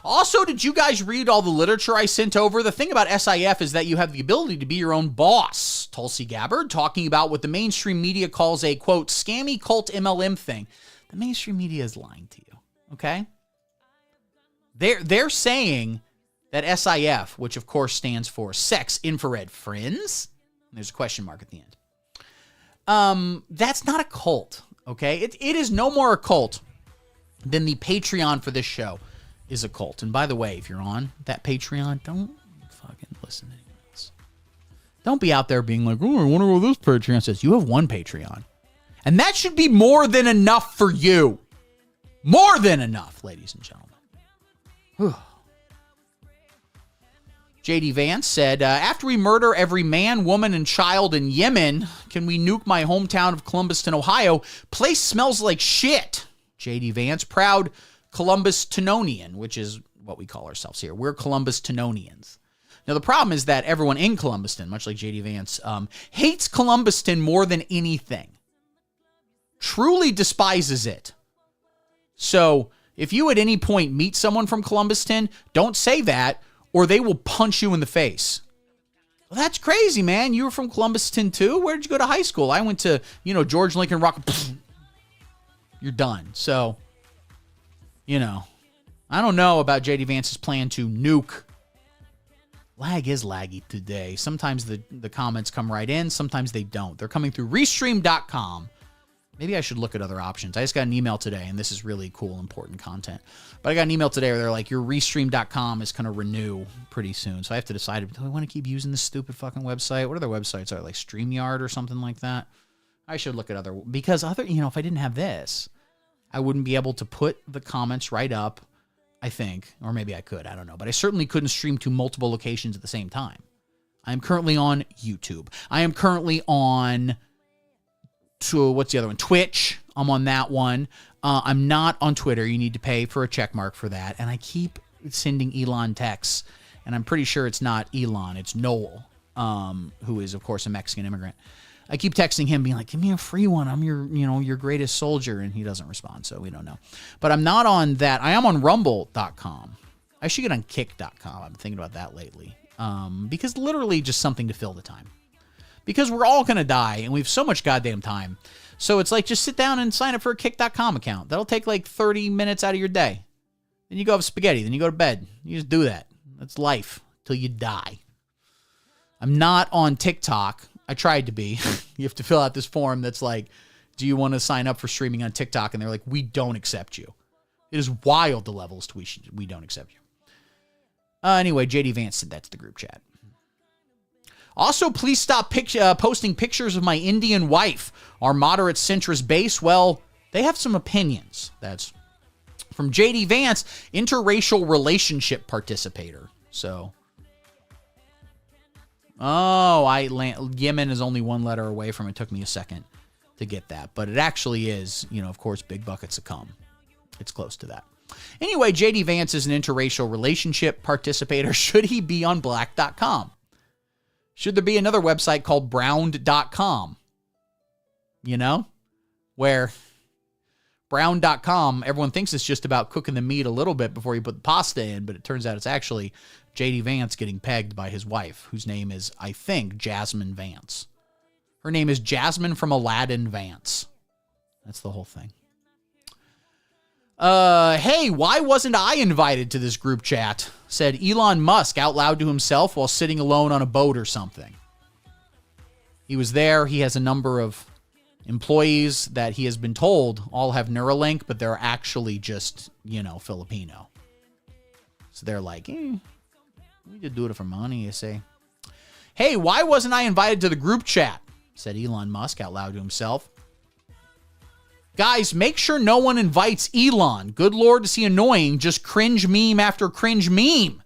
Also, did you guys read all the literature I sent over? The thing about SIF is that you have the ability to be your own boss. Tulsi Gabbard talking about what the mainstream media calls a, quote, scammy cult MLM thing. The mainstream media is lying to you, okay? They're saying that SIF, which of course stands for Sex Infrared Friends, and there's a question mark at the end. That's not a cult, okay? It is no more a cult than the Patreon for this show is a cult. And by the way, if you're on that Patreon, don't fucking listen to anyone else. Don't be out there being like, oh, I wonder what this Patreon says. You have one Patreon. And that should be more than enough for you. More than enough, ladies and gentlemen. Whew. J.D. Vance said, after we murder every man, woman, and child in Yemen, can we nuke my hometown of Columbuston, Ohio? Place smells like shit. J.D. Vance, proud Columbus-Tononian, which is what we call ourselves here. We're Columbus-Tononians. Now, the problem is that everyone in Columbuston, much like J.D. Vance, hates Columbuston more than anything. Truly despises it. So, if you at any point meet someone from Columbuston, don't say that, or they will punch you in the face. Well, that's crazy, man. You were from Columbuston too? Where did you go to high school? I went to, George Lincoln Rock. You're done. So, I don't know about J.D. Vance's plan to nuke. Lag is laggy today. Sometimes the comments come right in. Sometimes they don't. They're coming through Restream.com. Maybe I should look at other options. I just got an email today, and this is really cool, important content. But I got an email today where they're like, your Restream.com is going to renew pretty soon. So I have to decide, do I want to keep using this stupid fucking website? What other websites are like StreamYard or something like that? I should look at other, because if I didn't have this, I wouldn't be able to put the comments right up, I think. Or maybe I could, I don't know. But I certainly couldn't stream to multiple locations at the same time. I am currently on YouTube. I am currently on... what's the other one? Twitch. I'm on that one. I'm not on Twitter. You need to pay for a check mark for that. And I keep sending Elon texts, and I'm pretty sure it's not Elon. It's Noel, who is, of course, a Mexican immigrant. I keep texting him, being like, give me a free one. I'm your greatest soldier. And he doesn't respond, so we don't know. But I'm not on that. I am on rumble.com. I should get on kick.com. I'm thinking about that lately. Because literally just something to fill the time. Because we're all going to die, and we have so much goddamn time. So it's like, just sit down and sign up for a kick.com account. That'll take like 30 minutes out of your day. Then you go have spaghetti. Then you go to bed. You just do that. That's life till you die. I'm not on TikTok. I tried to be. You have to fill out this form that's like, do you want to sign up for streaming on TikTok? And they're like, we don't accept you. It is wild the levels to we don't accept you. Anyway, JD Vance said that to the group chat. Also, please stop posting pictures of my Indian wife. Our moderate centrist base, well, they have some opinions. That's from J.D. Vance, interracial relationship participator. So, Yemen is only one letter away from it. It took me a second to get that. But it actually is, of course, big buckets of cum. It's close to that. Anyway, J.D. Vance is an interracial relationship participator. Should he be on black.com? Should there be another website called brown.com? Where brown.com, everyone thinks it's just about cooking the meat a little bit before you put the pasta in, but it turns out it's actually J.D. Vance getting pegged by his wife, whose name is, I think, Jasmine Vance. Her name is Jasmine from Aladdin Vance. That's the whole thing. Hey, why wasn't I invited to this group chat? Said Elon Musk out loud to himself while sitting alone on a boat or something. He was there. He has a number of employees that he has been told all have Neuralink, but they're actually just, Filipino. So they're like, we could do it for money, you say. Hey, why wasn't I invited to the group chat? Said Elon Musk out loud to himself. Guys, make sure no one invites Elon. Good Lord, is he annoying. Just cringe meme after cringe meme,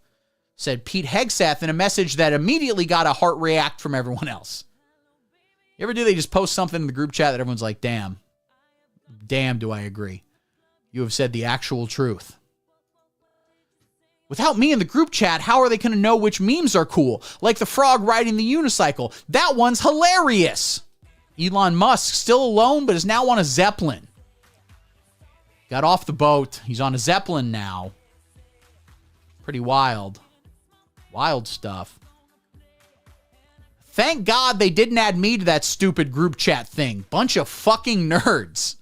said Pete Hegseth in a message that immediately got a heart react from everyone else. You ever do they just post something in the group chat that everyone's like, damn, do I agree. You have said the actual truth. Without me in the group chat, how are they going to know which memes are cool? Like the frog riding the unicycle. That one's hilarious. Elon Musk still alone, but is now on a Zeppelin. Got off the boat. He's on a Zeppelin now. Pretty wild. Wild stuff. Thank God they didn't add me to that stupid group chat thing. Bunch of fucking nerds.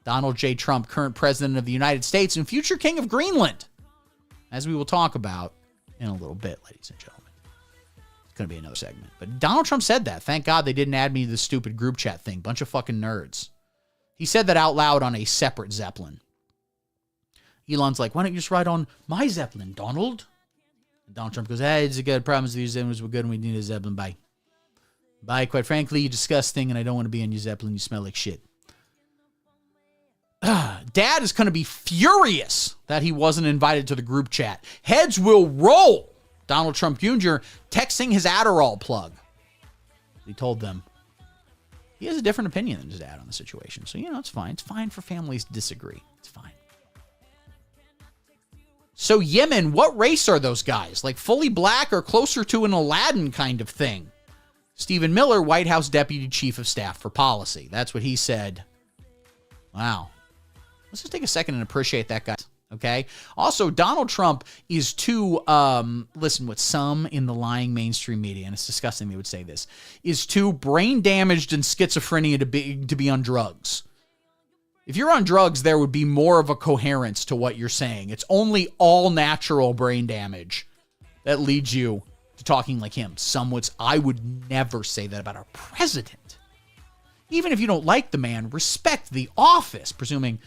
Donald J. Trump, current president of the United States and future king of Greenland. As we will talk about in a little bit, ladies and gentlemen. It's going to be another segment. But Donald Trump said that. Thank God they didn't add me to the stupid group chat thing. Bunch of fucking nerds. He said that out loud on a separate Zeppelin. Elon's like, why don't you just ride on my Zeppelin, Donald? And Donald Trump goes, hey, it's a good problem. These Zeppelins were good and we need a Zeppelin. Bye. Bye. Quite frankly, you're disgusting and I don't want to be on your Zeppelin. You smell like shit. Dad is going to be furious that he wasn't invited to the group chat. Heads will roll. Donald Trump Jr. texting his Adderall plug. He told them he has a different opinion than his dad on the situation. So, it's fine. It's fine for families to disagree. It's fine. So, Yemen, what race are those guys? Like fully black or closer to an Aladdin kind of thing? Stephen Miller, White House Deputy Chief of Staff for Policy. That's what he said. Wow. Let's just take a second and appreciate that guy. Okay. Also, Donald Trump is too, listen, what some in the lying mainstream media, and it's disgusting they would say this, is too brain damaged and schizophrenia to be on drugs. If you're on drugs, there would be more of a coherence to what you're saying. It's only all natural brain damage that leads you to talking like him. I would never say that about our president. Even if you don't like the man, respect the office, presuming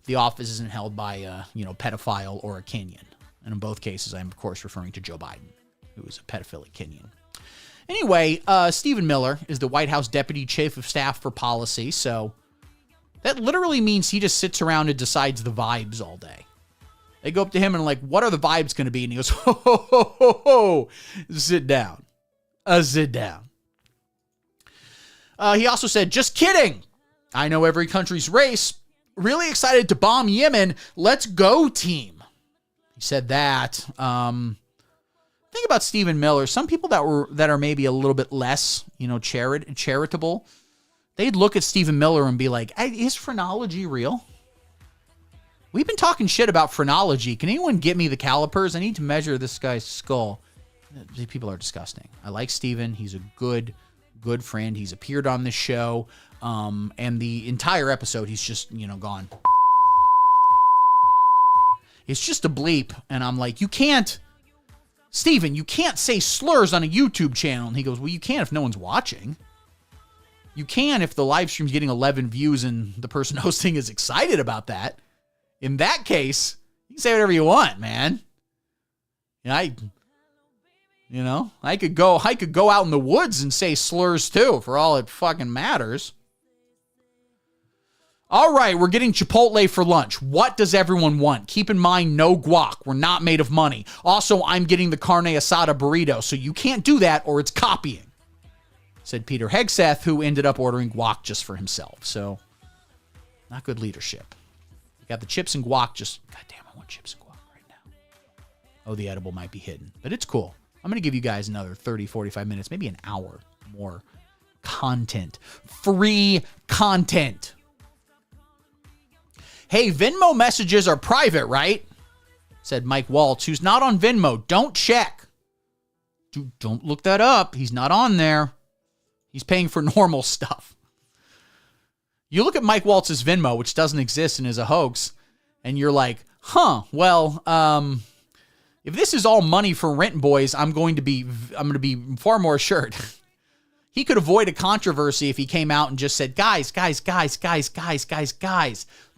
the office isn't held by a, pedophile or a Kenyan. And in both cases, I'm, of course, referring to Joe Biden, who is a pedophilic Kenyan. Anyway, Stephen Miller is the White House Deputy Chief of Staff for Policy, so that literally means he just sits around and decides the vibes all day. They go up to him and like, what are the vibes going to be? And he goes, ho, ho, ho, ho, ho. Sit down. Sit down. He also said, just kidding. I know every country's race. Really excited to bomb Yemen. Let's go, team. He said that. Think about Stephen Miller. Some people that are maybe a little bit less, charitable, they'd look at Stephen Miller and be like, hey, is phrenology real? We've been talking shit about phrenology. Can anyone get me the calipers? I need to measure this guy's skull. These people are disgusting. I like Stephen. He's a good friend. He's appeared on this show. And the entire episode, he's just, gone. It's just a bleep. And I'm like, Steven, you can't say slurs on a YouTube channel. And he goes, well, you can if no one's watching. You can if the live stream's getting 11 views and the person hosting is excited about that. In that case, you can say whatever you want, man. I could go out in the woods and say slurs too, for all it fucking matters. All right, we're getting Chipotle for lunch. What does everyone want? Keep in mind, no guac. We're not made of money. Also, I'm getting the carne asada burrito, so you can't do that or it's copying, said Peter Hegseth, who ended up ordering guac just for himself. So, not good leadership. We got the chips and guac goddamn, I want chips and guac right now. Oh, the edible might be hidden, but it's cool. I'm going to give you guys another 30, 45 minutes, maybe an hour more content. Free content. Hey, Venmo messages are private, right? Said Mike Waltz, who's not on Venmo. Don't check. Don't look that up. He's not on there. He's paying for normal stuff. You look at Mike Waltz's Venmo, which doesn't exist and is a hoax, and you're like, well, if this is all money for rent boys, I'm going to be far more assured. He could avoid a controversy if he came out and just said, guys,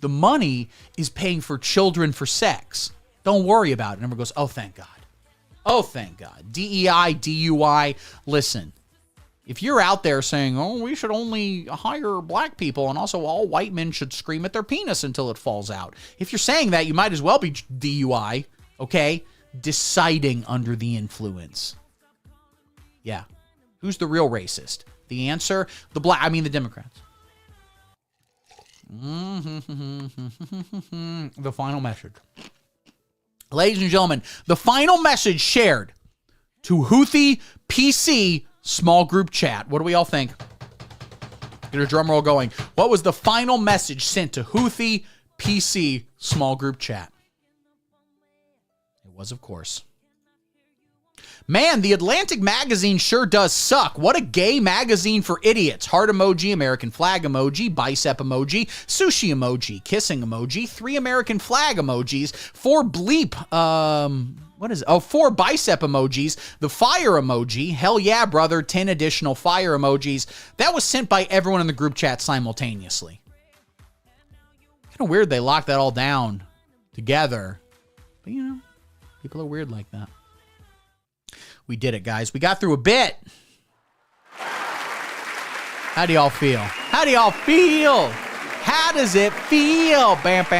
the money is paying for children for sex. Don't worry about it. And everyone goes, oh, thank God. Oh, thank God. DEI, DUI. Listen, If you're out there saying, oh, we should only hire black people and also all white men should scream at their penis until it falls out. If you're saying that, you might as well be DUI, okay? Deciding under the influence. Yeah. Who's the real racist? The answer, the Democrats. The final message. Ladies and gentlemen, the final message shared to Houthi PC small group chat. What do we all think? Get a drum roll going. What was the final message sent to Houthi PC small group chat? It was, of course, man, the Atlantic magazine sure does suck. What a gay magazine for idiots. Heart emoji, American flag emoji, bicep emoji, sushi emoji, kissing emoji, 3 American flag emojis, 4 bleep, 4 bicep emojis, the fire emoji, hell yeah, brother, 10 additional fire emojis. That was sent by everyone in the group chat simultaneously. Kind of weird they locked that all down together. But, people are weird like that. We did it, guys. We got through a bit. How do y'all feel? How do y'all feel? How does it feel? All right,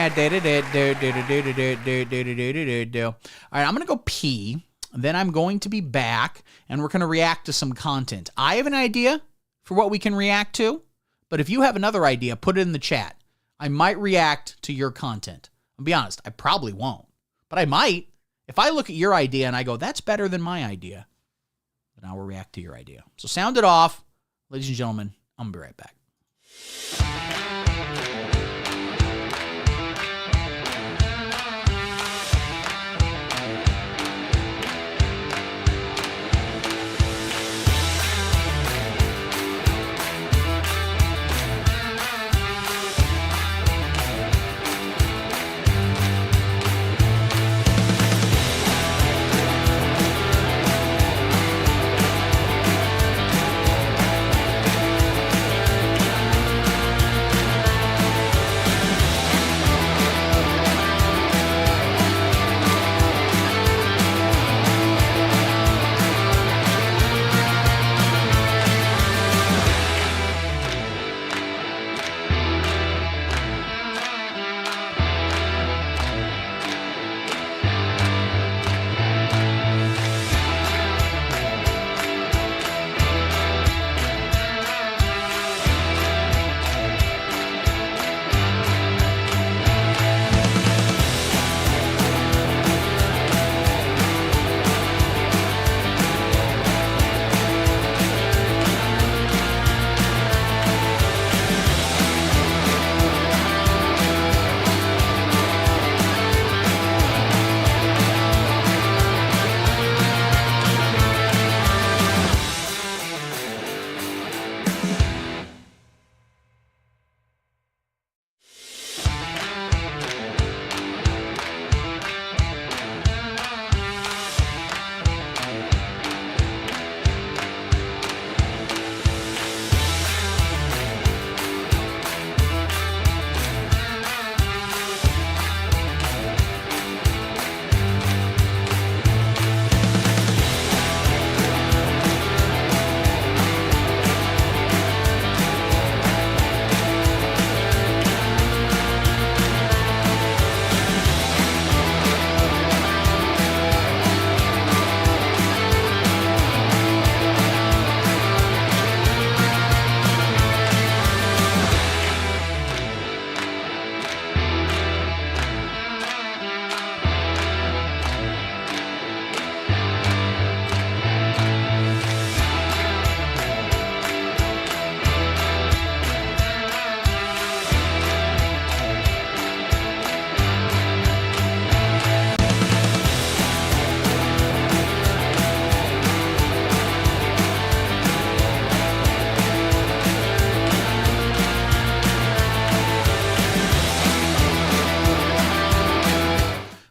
I'm going to go pee. Then I'm going to be back, and we're going to react to some content. I have an idea for what we can react to, but if you have another idea, put it in the chat. I might react to your content. I'll be honest, I probably won't, but I might. If I look at your idea and I go, that's better than my idea, then I will react to your idea. So sound it off. Ladies and gentlemen, I'm going to be right back.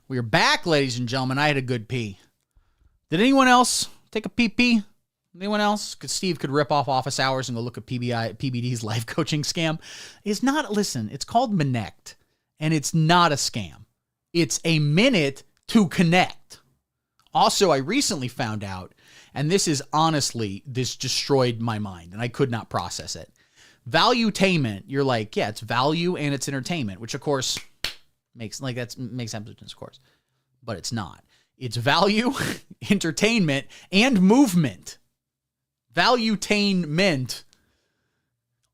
We are back, ladies and gentlemen. I had a good pee. Did anyone else take a pee-pee? Anyone else? Because Steve could rip off office hours and go look at PBD's life coaching scam. It's called Minect, and it's not a scam. It's a minute to connect. Also, I recently found out, And this is honestly, this destroyed my mind and I could not process it. Valuetainment, you're like, yeah, it's value and it's entertainment, which of course makes sense, of course, but it's not. It's value, entertainment, and movement. Valuetainment.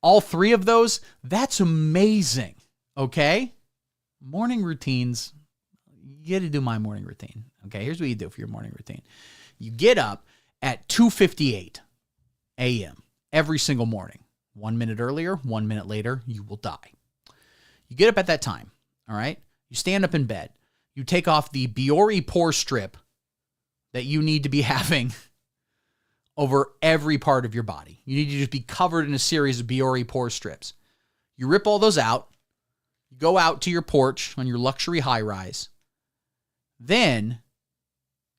All three of those, that's amazing. Okay? Morning routines. You got to do my morning routine. Okay, here's what you do for your morning routine. You get up at 2:58 a.m. every single morning. 1 minute earlier, 1 minute later, you will die. You get up at that time, all right? You stand up in bed. You take off the Biore pore strip that you need to be having over every part of your body. You need to just be covered in a series of Biore pore strips. You rip all those out. You go out to your porch on your luxury high-rise. Then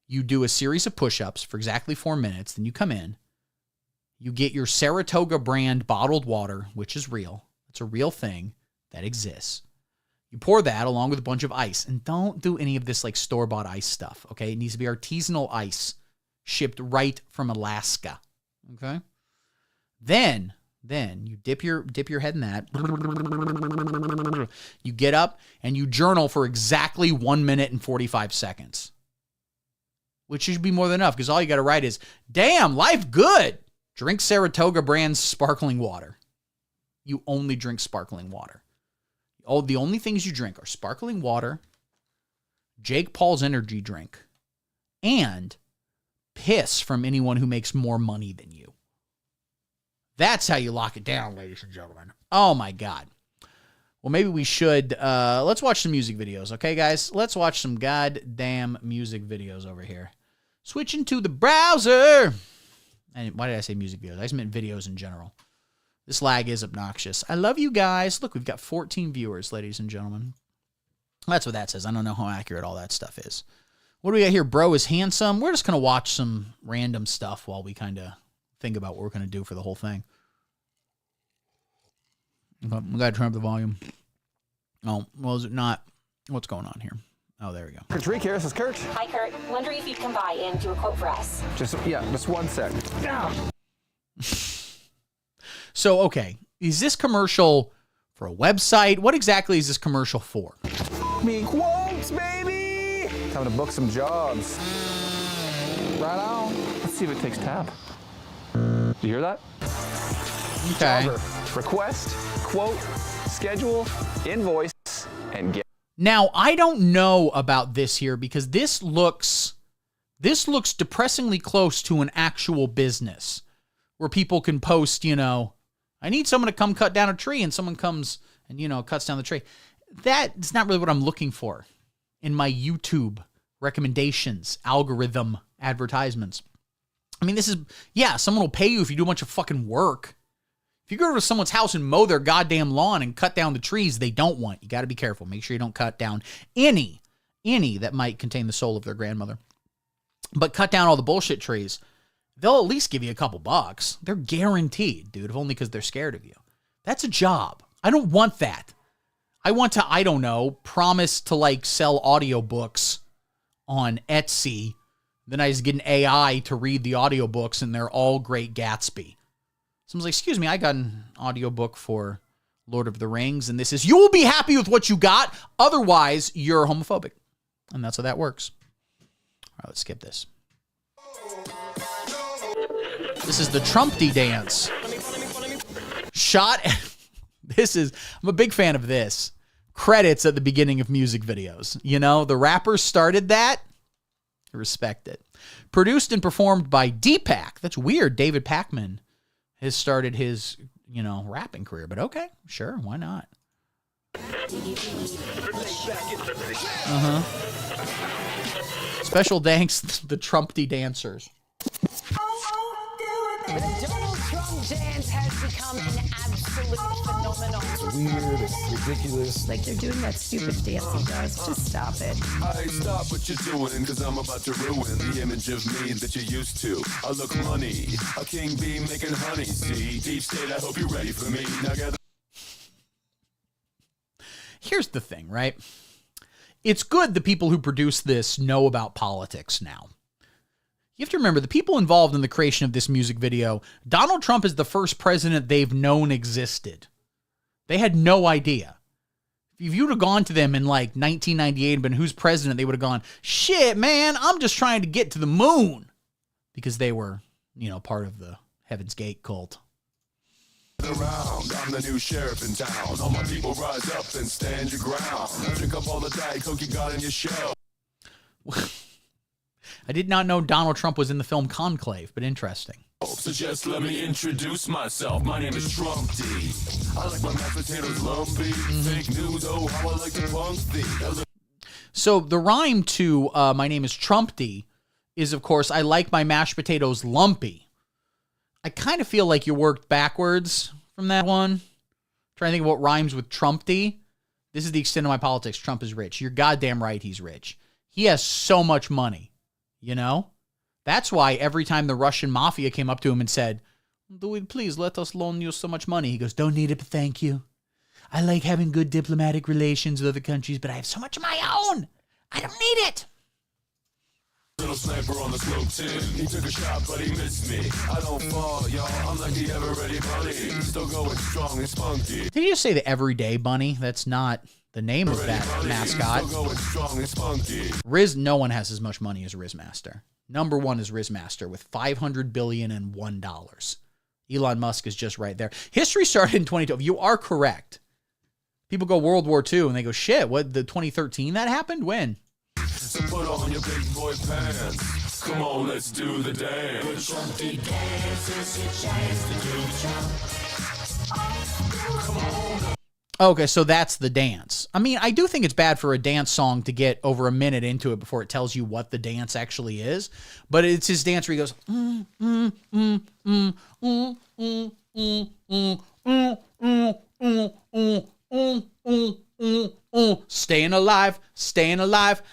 you do a series of push-ups for exactly 4 minutes. Then you come in. You get your Saratoga brand bottled water, which is real. It's a real thing that exists. You pour that along with a bunch of ice. And don't do any of this like store-bought ice stuff, okay? It needs to be artisanal ice shipped right from Alaska, okay? Then you dip your head in that. You get up and you journal for exactly 1 minute and 45 seconds, which should be more than enough because all you got to write is, damn, life good. Drink Saratoga brand sparkling water. You only drink sparkling water. Oh, the only things you drink are sparkling water, Jake Paul's energy drink, and piss from anyone who makes more money than you. That's how you lock it down, ladies and gentlemen. Oh, my God. Well, maybe we should, let's watch some music videos, okay, guys? Let's watch some goddamn music videos over here. Switching to the browser. And why did I say music videos? I just meant videos in general. This lag is obnoxious. I love you guys. Look, we've got 14 viewers, ladies and gentlemen. That's what that says. I don't know how accurate all that stuff is. What do we got here? Bro is handsome. We're just going to watch some random stuff while we kind of think about what we're going to do for the whole thing. We got to turn up the volume. Oh, well, is it not? What's going on here? Oh, there we go. Kurt here, this is Kurt. Hi, Kurt. Wondering if you'd come by and do a quote for us. Just 1 sec. So, okay, is this commercial for a website? What exactly is this commercial for? Me quotes, baby! Time to book some jobs. Right on. Let's see if it takes tap. Do you hear that? Okay. Request, quote, schedule, invoice, and get. Now, I don't know about this here because this looks depressingly close to an actual business where people can post, I need someone to come cut down a tree, and someone comes and, cuts down the tree. That's not really what I'm looking for in my YouTube recommendations, algorithm advertisements. I mean, someone will pay you if you do a bunch of fucking work. If you go to someone's house and mow their goddamn lawn and cut down the trees they don't want, you got to be careful. Make sure you don't cut down any that might contain the soul of their grandmother. But cut down all the bullshit trees. They'll at least give you a couple bucks. They're guaranteed, dude, if only because they're scared of you. That's a job. I don't want that. I want to, promise to sell audiobooks on Etsy. Then I just get an AI to read the audiobooks and they're all Great Gatsby. Someone's like, excuse me, I got an audiobook for Lord of the Rings, and this is, you will be happy with what you got, otherwise you're homophobic. And that's how that works. All right, let's skip this. This is the Trumpty dance. I'm a big fan of this. Credits at the beginning of music videos. The rappers started that. I respect it. Produced and performed by Deepak. That's weird. David Pakman has started his, rapping career. But okay, sure, why not? Special thanks to the Trumpty dancers. The Donald Trump dance has become an absolute phenomenon. It's weird, it's ridiculous. Like they're doing that stupid dance, you guys. Just stop it. Hey, stop what you're doing, cause I'm about to ruin the image of me that you're used to. I look money, a king bee making honey. See, deep state, I hope you're ready for me. Now gather. Here's the thing, right? It's good the people who produce this know about politics now. You have to remember, the people involved in the creation of this music video, Donald Trump is the first president they've known existed. They had no idea. If you would have gone to them in like 1998 and been who's president, they would have gone, shit, man, I'm just trying to get to the moon. Because they were, part of the Heaven's Gate cult. Around, I'm the new sheriff in town. All my people rise up and stand your ground. Drink up all the Diet Coke you got in your shell. I did not know Donald Trump was in the film Conclave, but interesting. So just let me introduce myself. My name is Trump D. I like my mashed potatoes lumpy. Fake news, oh, how I like to punk thee. So the rhyme to my name is Trump D is, of course, I like my mashed potatoes lumpy. I kind of feel like you worked backwards from that one. Trying to think of what rhymes with Trump D. This is the extent of my politics. Trump is rich. You're goddamn right he's rich. He has so much money. That's why every time the Russian mafia came up to him and said, please let us loan you so much money. He goes, don't need it, but thank you. I like having good diplomatic relations with other countries, but I have so much of my own. I don't need it. Little sniper on the slope, Tim. He took a shot, but he missed me. I don't fall, y'all. I'm like the ever-ready bunny. Still going strong and spunky. Did you just say the Everyday Bunny? That's not the name of that mascot. Still going strong and spunky. Riz, no one has as much money as Rizmaster. Number one is Rizmaster with $500 billion and $1. Elon Musk is just right there. History started in 2012. You are correct. People go World War II and they go, shit, what, the 2013 that happened? When? So put on your big boy pants. Come on, let's do the dance. The Trumpy dance is your chance to do the Trump. Come on. Okay, so that's the dance. I mean, I do think it's bad for a dance song to get over a minute into it before it tells you what the dance actually is. But it's his dance where he goes, staying alive, staying alive,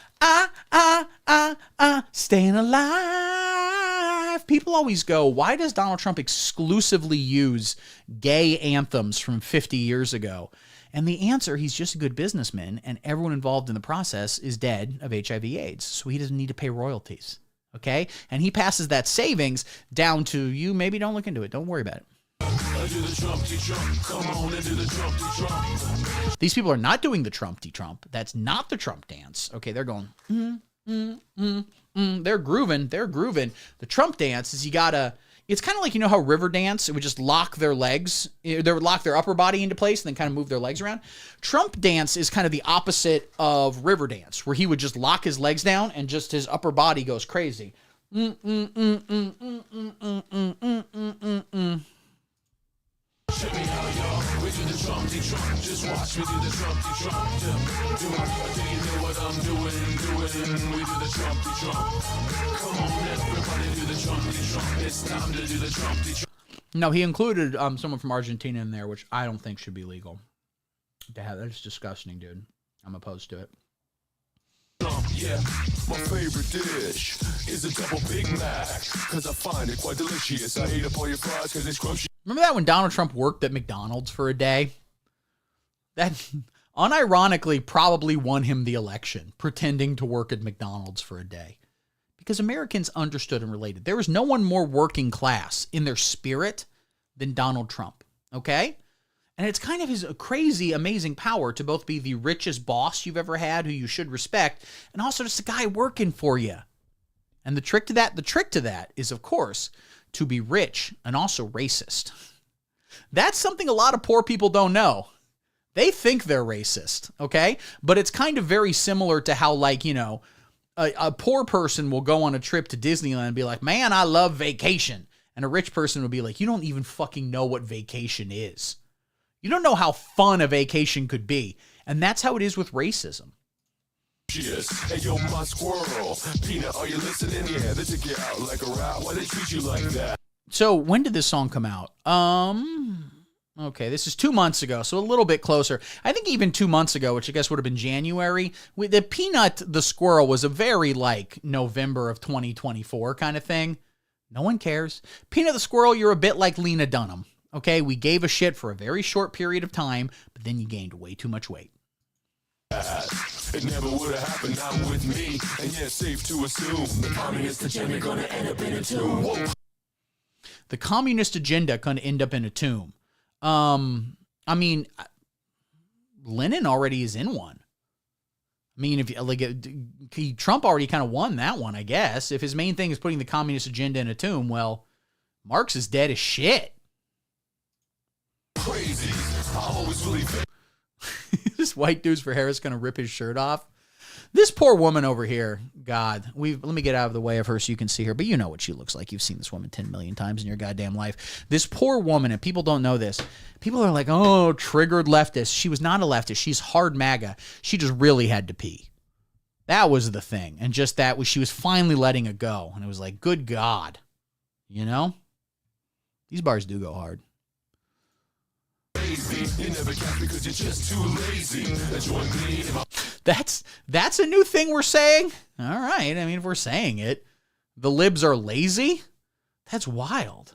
staying alive. People always go, why does Donald Trump exclusively use gay anthems from 50 years ago? And the answer, he's just a good businessman, and everyone involved in the process is dead of HIV/AIDS, so he doesn't need to pay royalties, okay? And he passes that savings down to you. Maybe don't look into it. Don't worry about it. These people are not doing the Trump-de-Trump. That's not the Trump dance. Okay, they're going, They're grooving. They're grooving. The Trump dance is you gotta... It's kind of like, how Riverdance, it would just lock their legs, they would lock their upper body into place and then kind of move their legs around. Trump dance is kind of the opposite of Riverdance, where he would just lock his legs down and just his upper body goes crazy. Show me how y'all, we do the Trump, just watch me do the Trump. Do you know what I'm doing? We do the Trump. Come on, everybody do the Trump. It's time to do the Trump. No, he included someone from Argentina in there, which I don't think should be legal to have. That's disgusting, dude. I'm opposed to it. Yeah, my favorite dish is a double Big Mac, because I find it quite delicious. I eat up all your fries because it's scrumptious. Remember that when Donald Trump worked at McDonald's for a day? That unironically probably won him the election, pretending to work at McDonald's for a day. Because Americans understood and related. There was no one more working class in their spirit than Donald Trump, okay? And it's kind of his crazy, amazing power to both be the richest boss you've ever had, who you should respect, and also just a guy working for you. And the trick to that is, of course, to be rich and also racist. That's something a lot of poor people don't know. They think they're racist, okay? But it's kind of very similar to how, like, a poor person will go on a trip to Disneyland and be like, man, I love vacation. And a rich person will be like, you don't even fucking know what vacation is. You don't know how fun a vacation could be. And that's how it is with racism. Hey, yo, my squirrel. Peanut, are you listening? Yeah, they took you out like a rat. Why they treat you like that? So when did this song come out? Okay, this is 2 months ago, so a little bit closer. I think even 2 months ago, which I guess would have been January, the Peanut the Squirrel was a very, like, November of 2024 kind of thing. No one cares. Peanut the Squirrel, you're a bit like Lena Dunham. Okay, we gave a shit for a very short period of time, but then you gained way too much weight. It never would have happened, not with me. And yeah, safe to assume the communist agenda gonna end up in a tomb. Whoa. The communist agenda gonna end up in a tomb. I mean, Lenin already is in one. I mean, if like Trump already kind of won that one, I guess. If his main thing is putting the communist agenda in a tomb, well, Marx is dead as shit. Crazy. I always believe This white dude's for Harris gonna rip his shirt off. This poor woman over here, God, let me get out of the way of her so you can see her, but you know what she looks like. You've seen this woman 10 million times in your goddamn life. This poor woman, and people don't know this. People are like, oh, triggered leftist. She was not a leftist. She's hard MAGA. She just really had to pee. That was the thing. And just that was, she was finally letting it go. And it was like, good God. You know? These bars do go hard. you never catch because you're just too lazy. Join me if I That's a new thing we're saying? All right. I mean, if we're saying it, the libs are lazy? That's wild.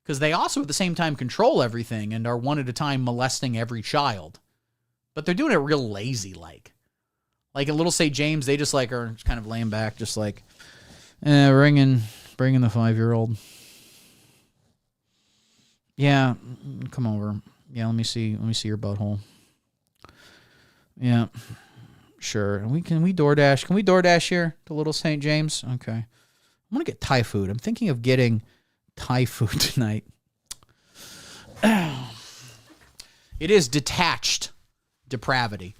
Because they also at the same time control everything and are one at a time molesting every child. But they're doing it real lazy like. Like in Little St. James, they just like are just kind of laying back, just like, bringing the 5-year-old. Yeah, come over. Yeah, let me see your butthole. Yeah, sure. Can we DoorDash? Can we DoorDash here to Little St. James? Okay. I'm gonna get Thai food. I'm thinking of getting Thai food tonight. It is detached depravity.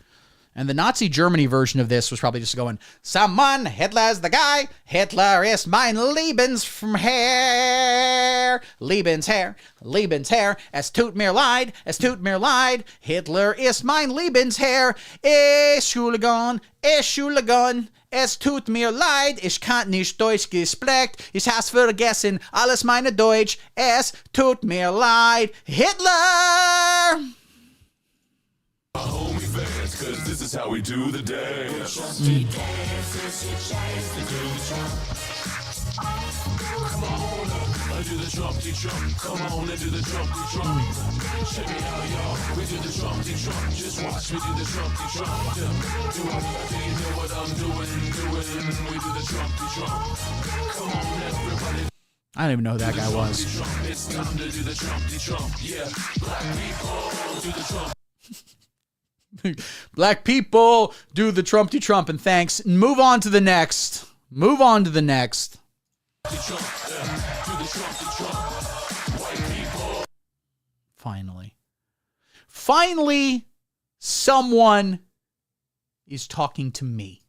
And the Nazi Germany version of this was probably just going, someone, Hitler's the guy, Hitler is mein Lebenshair, Lebenshair, es tut mir leid, Hitler is mein Lebenshair, Entschuldigung, es tut mir leid, ich kann nicht Deutsch gesprochen, ich has vergessen, alles meine Deutsch, es tut mir leid, Hitler! hold me fast, cause this is how we do the dance. Come on, do the Trumpty Trump. Come on and do the Trumpty Trump. Check me out, y'all. We do the Trumpty Trump. Just watch me do the Trumpty Trump. Do I you know what I'm doing? We do the Trumpty Trump. Come on, everybody. I don't even know who that guy was. It's time to do the Trumpty Trump. Yeah, black people do the Trump. Black people do the Trumpty Trump, and thanks. Move on to the next. Finally, someone is talking to me.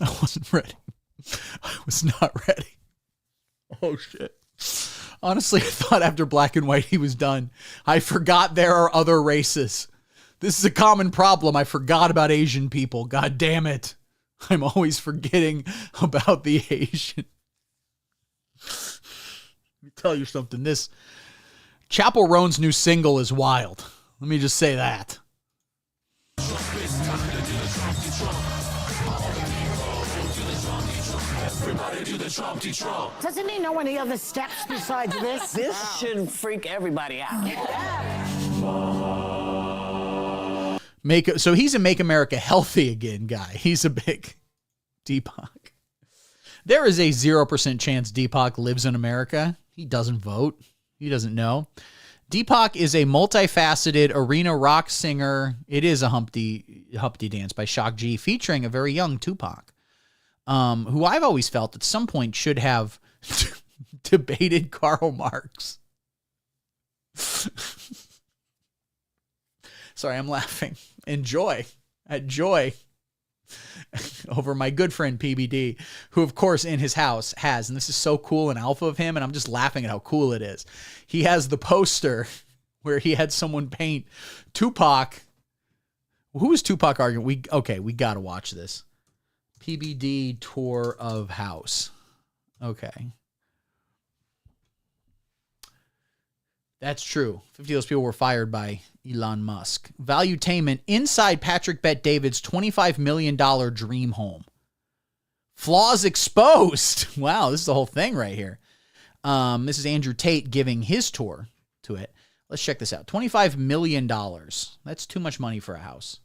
I wasn't ready. I was not ready. Oh, shit. Honestly, I thought after Black and White he was done. I forgot there are other races. This is a common problem. I forgot about Asian people. God damn it. I'm always forgetting about the Asian. Let me tell you something. This Chappell Roan's new single is wild. Let me just say that. Doesn't he know any other steps besides this? This should freak everybody out. So he's a Make America Healthy Again guy. He's a big Deepak. There is a 0% chance Deepak lives in America. He doesn't vote. He doesn't know. Deepak is a multifaceted arena rock singer. It is a Humpty Dance by Shock G featuring a very young Tupac. Who I've always felt at some point should have debated Karl Marx. Sorry, I'm laughing. Joy over my good friend PBD, who of course in his house has, and this is so cool and alpha of him, and I'm just laughing at how cool it is. He has the poster where he had someone paint Tupac. Who was Tupac arguing? We got to watch this. PBD tour of house. Okay. That's true. 50 of those people were fired by Elon Musk. Valuetainment inside Patrick Bet David's $25 million dream home. Flaws exposed. Wow, this is the whole thing right here. This is Andrew Tate giving his tour to it. Let's check this out. $25 million. That's too much money for a house.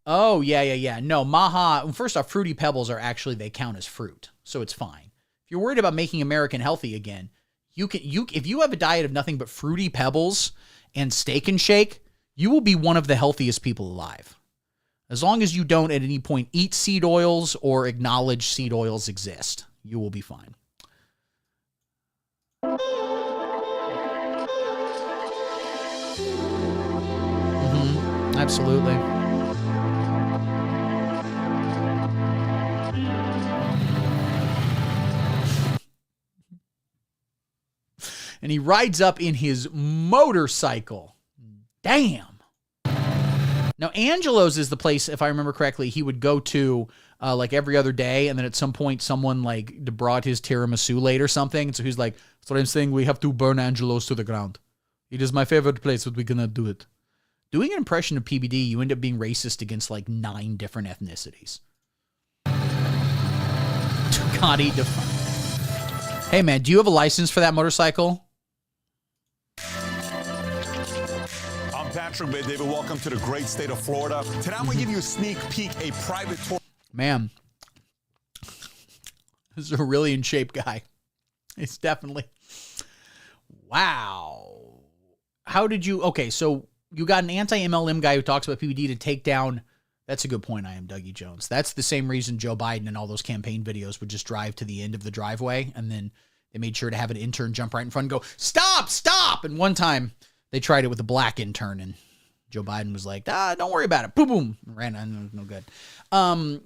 Oh, yeah. No, Maha. First off, Fruity Pebbles are actually, they count as fruit. So it's fine. If you're worried about making American healthy again, if you have a diet of nothing but Fruity Pebbles and Steak and Shake, you will be one of the healthiest people alive. As long as you don't at any point eat seed oils or acknowledge seed oils exist, you will be fine. Absolutely. And he rides up in his motorcycle. Damn. Now, Angelo's is the place, if I remember correctly, he would go to like every other day, and then at some point someone like brought his tiramisu late or something, and so he's like, that's what I'm saying, we have to burn Angelo's to the ground. It is my favorite place, but we cannot do it. Doing an impression of PBD, you end up being racist against like 9 different ethnicities. Ducati Define. Hey man, do you have a license for that motorcycle? Patrick Bet David, welcome to the great state of Florida. Today I'm going to give you a sneak peek, a private tour. Man, this is a really in shape guy. It's definitely. Wow. How did you, okay, so you got an anti-MLM guy who talks about PBD to take down, that's a good point, I am Dougie Jones. That's the same reason Joe Biden and all those campaign videos would just drive to the end of the driveway, and then they made sure to have an intern jump right in front and go, stop! And one time, they tried it with a black intern, and Joe Biden was like, don't worry about it. Boom, boom. Ran on. No good.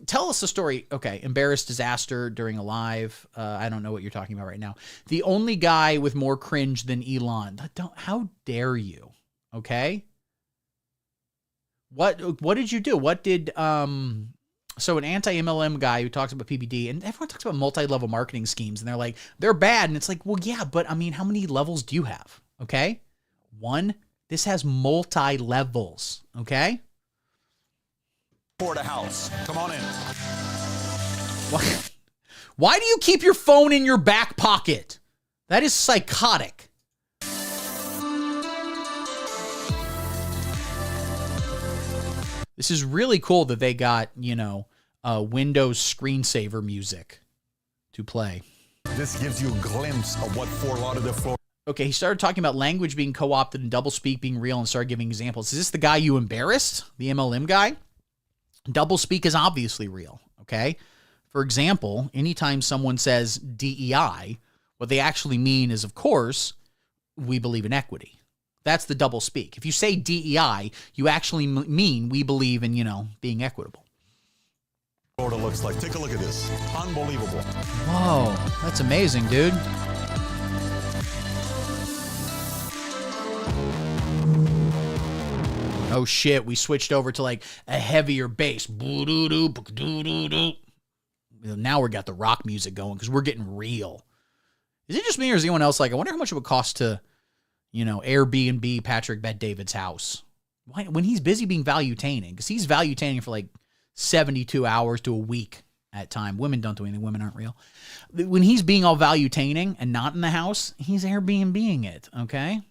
Tell us the story. Okay. Embarrassed disaster during a live. I don't know what you're talking about right now. The only guy with more cringe than Elon. How dare you? Okay. What did you do? What did, so an anti-MLM guy who talks about PBD, and everyone talks about multi-level marketing schemes, and they're like, they're bad. And it's like, well, yeah, but I mean, how many levels do you have? Okay. 1, this has multi-levels, okay? For the house. Come on in. Why do you keep your phone in your back pocket? That is psychotic. This is really cool that they got, Windows screensaver music to play. This gives you a glimpse of what Fort Lauderdale, Florida. Okay, he started talking about language being co-opted and doublespeak being real and started giving examples. Is this the guy you embarrassed? The MLM guy? Doublespeak is obviously real, okay? For example, anytime someone says DEI, what they actually mean is, of course, we believe in equity. That's the doublespeak. If you say DEI, you actually mean we believe in, being equitable. Florida looks like. Take a look at this. Unbelievable. Whoa, that's amazing, dude. Oh shit, we switched over to like a heavier bass. Now we got the rock music going because we're getting real. Is it just me or is anyone else like, I wonder how much it would cost to, Airbnb Patrick Bet David's house? Why, when he's busy being valuetaining, because he's valuetaining for like 72 hours to a week at time. Women don't do anything. Women aren't real. When he's being all valuetaining and not in the house, he's Airbnb-ing it, okay?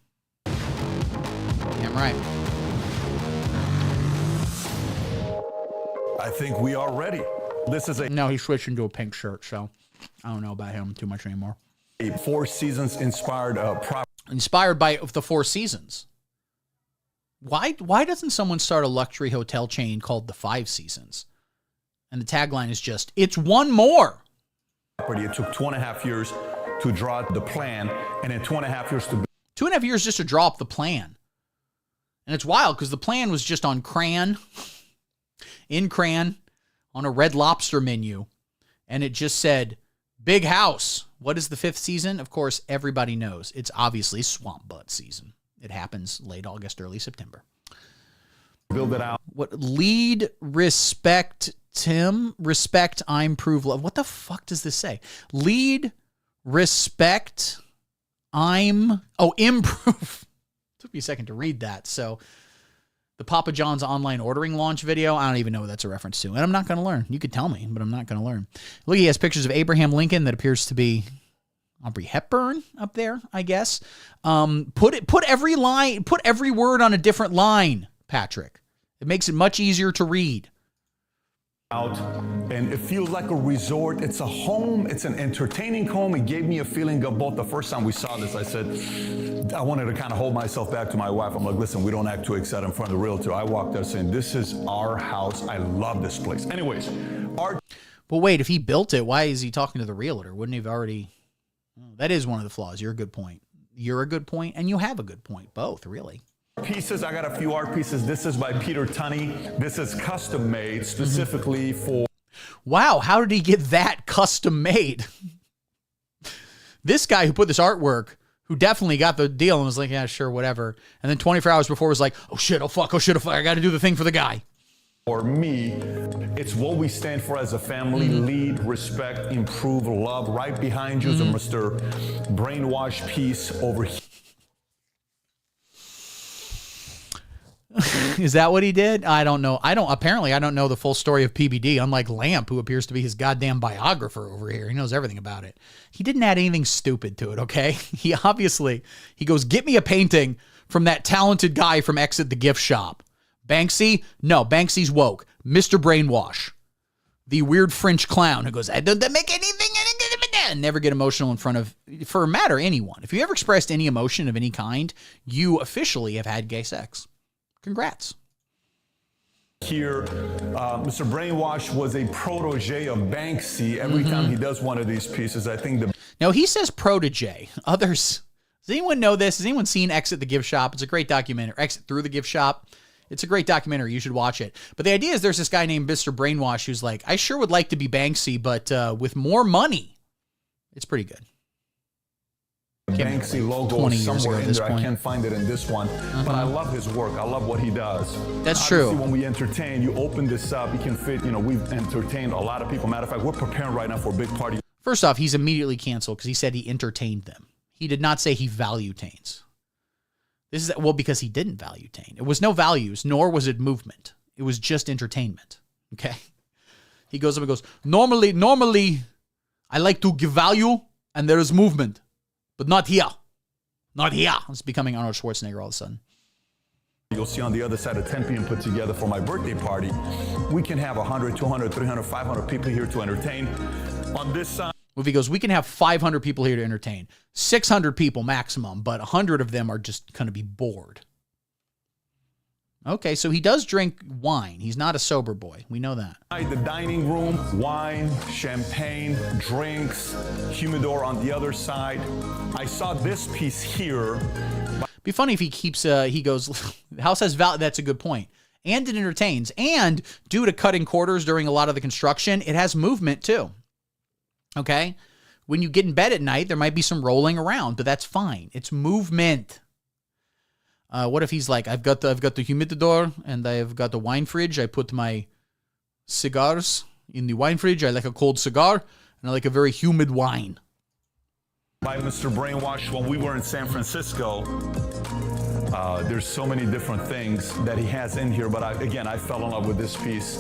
Damn right. I think we are ready. This is No, he switched into a pink shirt, so I don't know about him too much anymore. a Four Seasons inspired Inspired by the Four Seasons. Why doesn't someone start a luxury hotel chain called the Five Seasons? And the tagline is just, it's one more. property. It took 2.5 years to draw the plan, and then 2.5 years to 2.5 years just to draw up the plan. And it's wild because the plan was just on crayon, in crayon, on a Red Lobster menu. And it just said, big house. What is the 5th season? Of course, everybody knows. It's obviously swamp butt season. It happens late August, early September. build it out. What? Lead, respect, Tim. Respect, I'm, prove, love. What the fuck does this say? Lead, respect, improve. Took me a second to read that. So the Papa John's online ordering launch video, I don't even know what that's a reference to. And I'm not going to learn. You could tell me, but I'm not going to learn. Look, he has pictures of Abraham Lincoln that appears to be Aubrey Hepburn up there, I guess. Put every word on a different line, Patrick. It makes it much easier to read. Out, and it feels like a resort. It's a home. It's an entertaining home. It gave me a feeling of both. The first time we saw this, I said, I wanted to kind of hold myself back to my wife. I'm like, listen, we don't act too excited in front of the realtor. I walked out saying, this is our house. I love this place. Anyways, but wait, if he built it, why is he talking to the realtor? Wouldn't he have already? That is one of the flaws. You're a good point. You're a good point, and you have a good point. Both, really. Pieces, I got a few art pieces. This is by Peter Tunney. This is custom made specifically for. Wow, how did he get that custom made? This guy who put this artwork, who definitely got the deal and was like, yeah, sure, whatever. And then 24 hours before was like, oh shit, oh fuck, I got to do the thing for the guy. For me, it's what we stand for as a family. Lead, respect, improve, love. Right behind you is a Mr. Brainwash piece over here. Is that what he did? I don't know. Apparently I don't know the full story of PBD, unlike Lamp, who appears to be his goddamn biographer over here. He knows everything about it. He didn't add anything stupid to it, okay? He goes, get me a painting from that talented guy from Exit the Gift Shop. Banksy? No, Banksy's woke. Mr. Brainwash. The weird French clown who goes, I don't make anything, and never get emotional in front of, for a matter, anyone. If you ever expressed any emotion of any kind, you officially have had gay sex. Congrats. Here, Mr. Brainwash was a protege of Banksy. Every time he does one of these pieces, I think Now, he says protege. Others, does anyone know this? Has anyone seen Exit the Gift Shop? It's a great documentary. Exit Through the Gift Shop. It's a great documentary. You should watch it. But the idea is there's this guy named Mr. Brainwash who's like, I sure would like to be Banksy, but with more money. It's pretty good. Banksy logo is somewhere in there. I can't find it in this one, but I love his work. I love what he does. That's Obviously, true. When we entertain, you open this up, you can fit, we've entertained a lot of people. Matter of fact, we're preparing right now for a big party. First off, he's immediately canceled because he said he entertained them. He did not say he value-tains. This is, well, because he didn't value-tain. It was no values, nor was it movement. It was just entertainment. Okay? He goes up and goes, normally, I like to give value and there is movement. But not here. Not here. It's becoming Arnold Schwarzenegger all of a sudden. You'll see on the other side of 10 p.m. put together for my birthday party. We can have 100, 200, 300, 500 people here to entertain. On this side. Movie goes, we can have 500 people here to entertain. 600 people maximum, but 100 of them are just going to be bored. Okay, so he does drink wine. He's not a sober boy. We know that. The dining room, wine, champagne, drinks, humidor on the other side. I saw this piece here. Be funny if he keeps, he goes, the house has value. That's a good point. And it entertains. And due to cutting quarters during a lot of the construction, it has movement too. Okay? When you get in bed at night, there might be some rolling around, but that's fine. It's movement. What if he's like, I've got the humidor and I've got the wine fridge. I put my cigars in the wine fridge. I like a cold cigar and I like a very humid wine. By Mr. Brainwash, when we were in San Francisco, there's so many different things that he has in here. But I fell in love with this piece.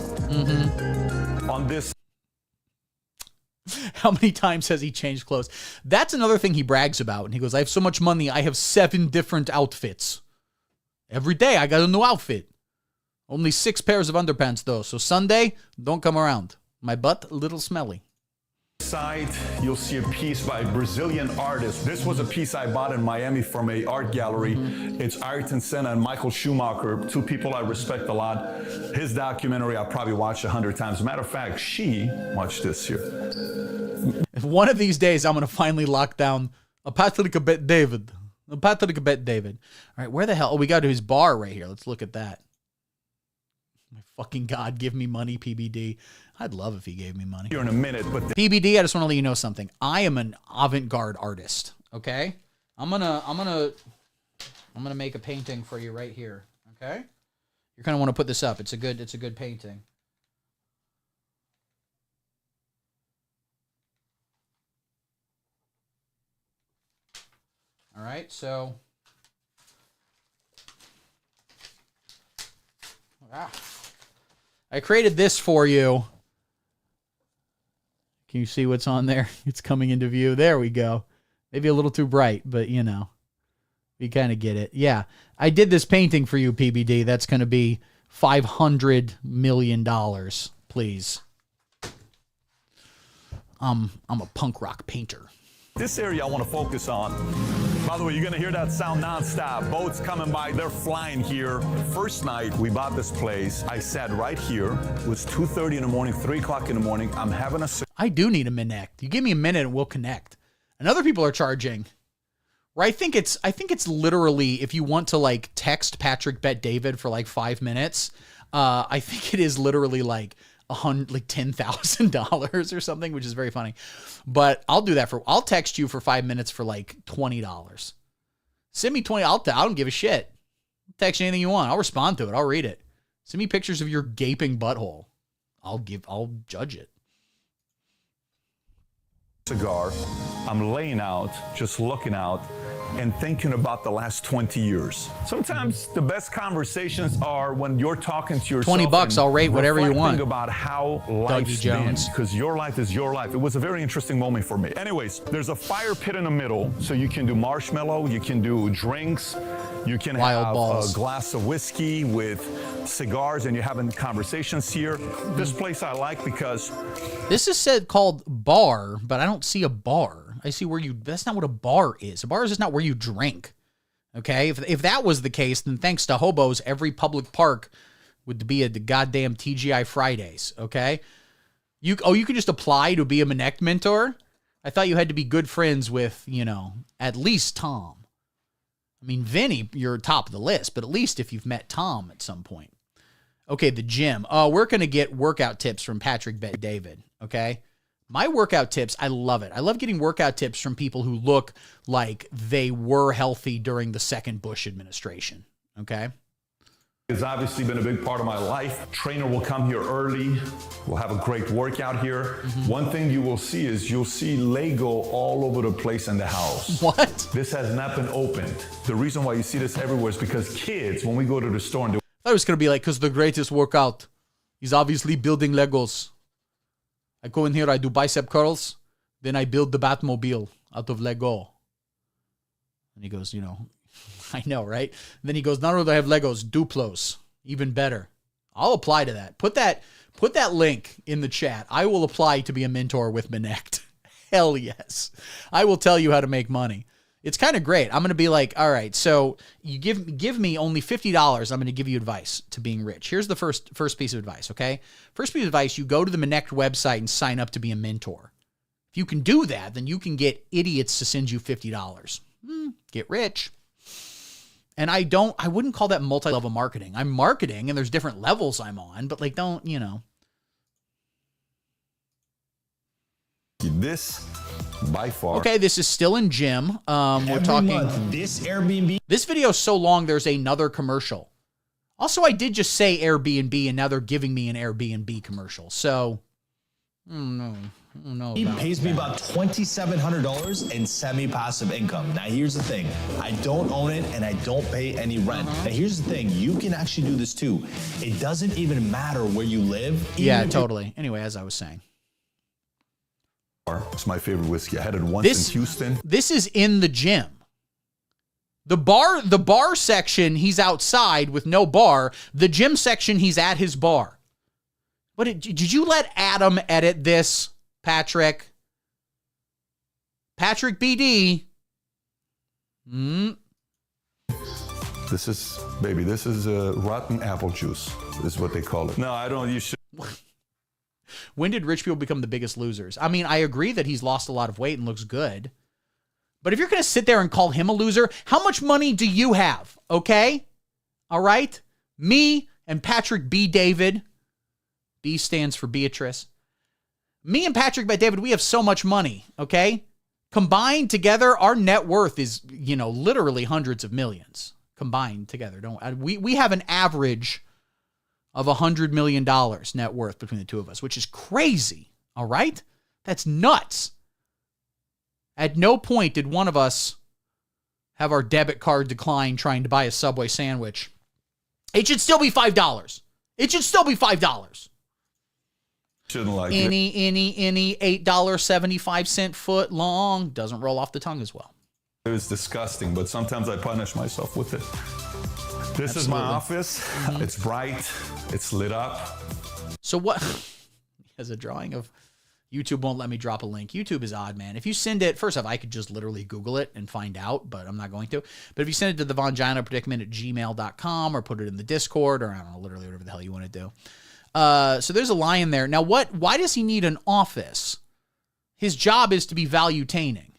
On this. How many times has he changed clothes? That's another thing he brags about. And he goes, I have so much money. I have 7 different outfits. Every day I got a new outfit. Only 6 pairs of underpants though. So Sunday, don't come around. My butt a little smelly. Side, you'll see a piece by a Brazilian artist. This was a piece I bought in Miami from a art gallery. It's Ayrton Senna and Michael Schumacher, 2 people I respect a lot. His documentary I probably watched 100 times. As a matter of fact, she watched this here. If one of these days I'm going to finally lock down a Patrick Bet David. A Patrick Bet David. All right, where the hell? Oh, we got to his bar right here. Let's look at that. My fucking God, give me money, PBD. I'd love if he gave me money. Here in a minute, but PBD, I just want to let you know something. I am an avant-garde artist. Okay, I'm gonna make a painting for you right here. Okay, you're gonna want to put this up. It's a good painting. All right, so. I created this for you. Can you see what's on there? It's coming into view. There we go. Maybe a little too bright, but you know, you kind of get it. Yeah, I did this painting for you, PBD. That's going to be $500 million, please. I'm a punk rock painter. This area I want to focus on. By the way, you're going to hear that sound nonstop. Boats coming by, they're flying here. First night we bought this place, I sat right here. It was 2:30 in the morning, 3 o'clock in the morning. I'm having a... I do need a connect. You give me a minute and we'll connect. And other people are charging. Or I think it's literally, if you want to like text Patrick Bet David for like 5 minutes, I think it is literally like $10,000 or something, which is very funny. But I'll do that I'll text you for 5 minutes for like $20. Send me 20. I don't give a shit. Text you anything you want. I'll respond to it. I'll read it. Send me pictures of your gaping butthole. I'll judge it. Cigar. I'm laying out, just looking out, and thinking about the last 20 years. Sometimes the best conversations are when you're talking to yourself. $20, I'll rate whatever you want. About how life's been, because your life is your life. It was a very interesting moment for me. Anyways, there's a fire pit in the middle, so you can do marshmallow, you can do drinks, you can have a glass of whiskey with cigars, and you're having conversations here. This place I like because this is called bar, but I don't see a bar. I see that's not what a bar is. A bar is just not where you drink. Okay? If that was the case, then thanks to hobos, every public park would be the goddamn TGI Fridays. Okay? You can just apply to be a Connect mentor? I thought you had to be good friends with, at least Tom. I mean, Vinny, you're top of the list, but at least if you've met Tom at some point. Okay, the gym. We're going to get workout tips from Patrick Bet David. Okay? My workout tips, I love it. I love getting workout tips from people who look like they were healthy during the second Bush administration, okay? It's obviously been a big part of my life. Trainer will come here early. We'll have a great workout here. One thing you will see is you'll see Lego all over the place in the house. What? This has not been opened. The reason why you see this everywhere is because kids, when we go to the store and I thought it was going to be like, because the greatest workout is obviously building Legos. I go in here, I do bicep curls, then I build the Batmobile out of Lego. And he goes, I know, right? And then he goes, not only do I have Legos, Duplos, even better. I'll apply to that. Put that link in the chat. I will apply to be a mentor with Connect. Hell yes. I will tell you how to make money. It's kind of great. I'm going to be like, all right, so you give me only $50. I'm going to give you advice to being rich. Here's the first piece of advice, okay? First piece of advice, you go to the Connect website and sign up to be a mentor. If you can do that, then you can get idiots to send you $50. Get rich. And I wouldn't call that multi-level marketing. I'm marketing and there's different levels I'm on, but like don't. This, by far. Okay, this is still in gym. We're talking. This Airbnb. This video is so long, there's another commercial. Also, I did just say Airbnb, and now they're giving me an Airbnb commercial. So, I don't know. He pays me about $2,700 in semi-passive income. Now, here's the thing. I don't own it, and I don't pay any rent. Now, here's the thing. You can actually do this, too. It doesn't even matter where you live. Yeah, totally. Anyway, as I was saying. It's my favorite whiskey. I had it once in Houston. This is in the gym. The bar section, he's outside with no bar. The gym section, he's at his bar. But did you let Adam edit this, Patrick? Patrick BD. This is rotten apple juice, is what they call it. No, I don't. You should. When did rich people become the biggest losers? I mean, I agree that he's lost a lot of weight and looks good. But if you're going to sit there and call him a loser, how much money do you have? Okay? All right? Me and Patrick B. David. B stands for Beatrice. Me and Patrick B. David, we have so much money. Okay? Combined together, our net worth is, literally hundreds of millions. Combined together. We have an average of $100 million net worth between the two of us, which is crazy. All right? That's nuts. At no point did one of us have our debit card decline trying to buy a Subway sandwich. It should still be $5. It should still be $5. Shouldn't like any $8.75 foot long doesn't roll off the tongue as well. it. It was disgusting, but sometimes I punish myself with it. This is my office. It's bright. It's lit up. So what? He has a drawing of. YouTube won't let me drop a link. YouTube is odd, man. If you send it, first off, I could just literally Google it and find out, but I'm not going to. But if you send it to the Vongina Predicament at gmail.com or put it in the Discord or I don't know, literally whatever the hell you want to do. So there's a lion there. Now, why does he need an office? His job is to be value-taining.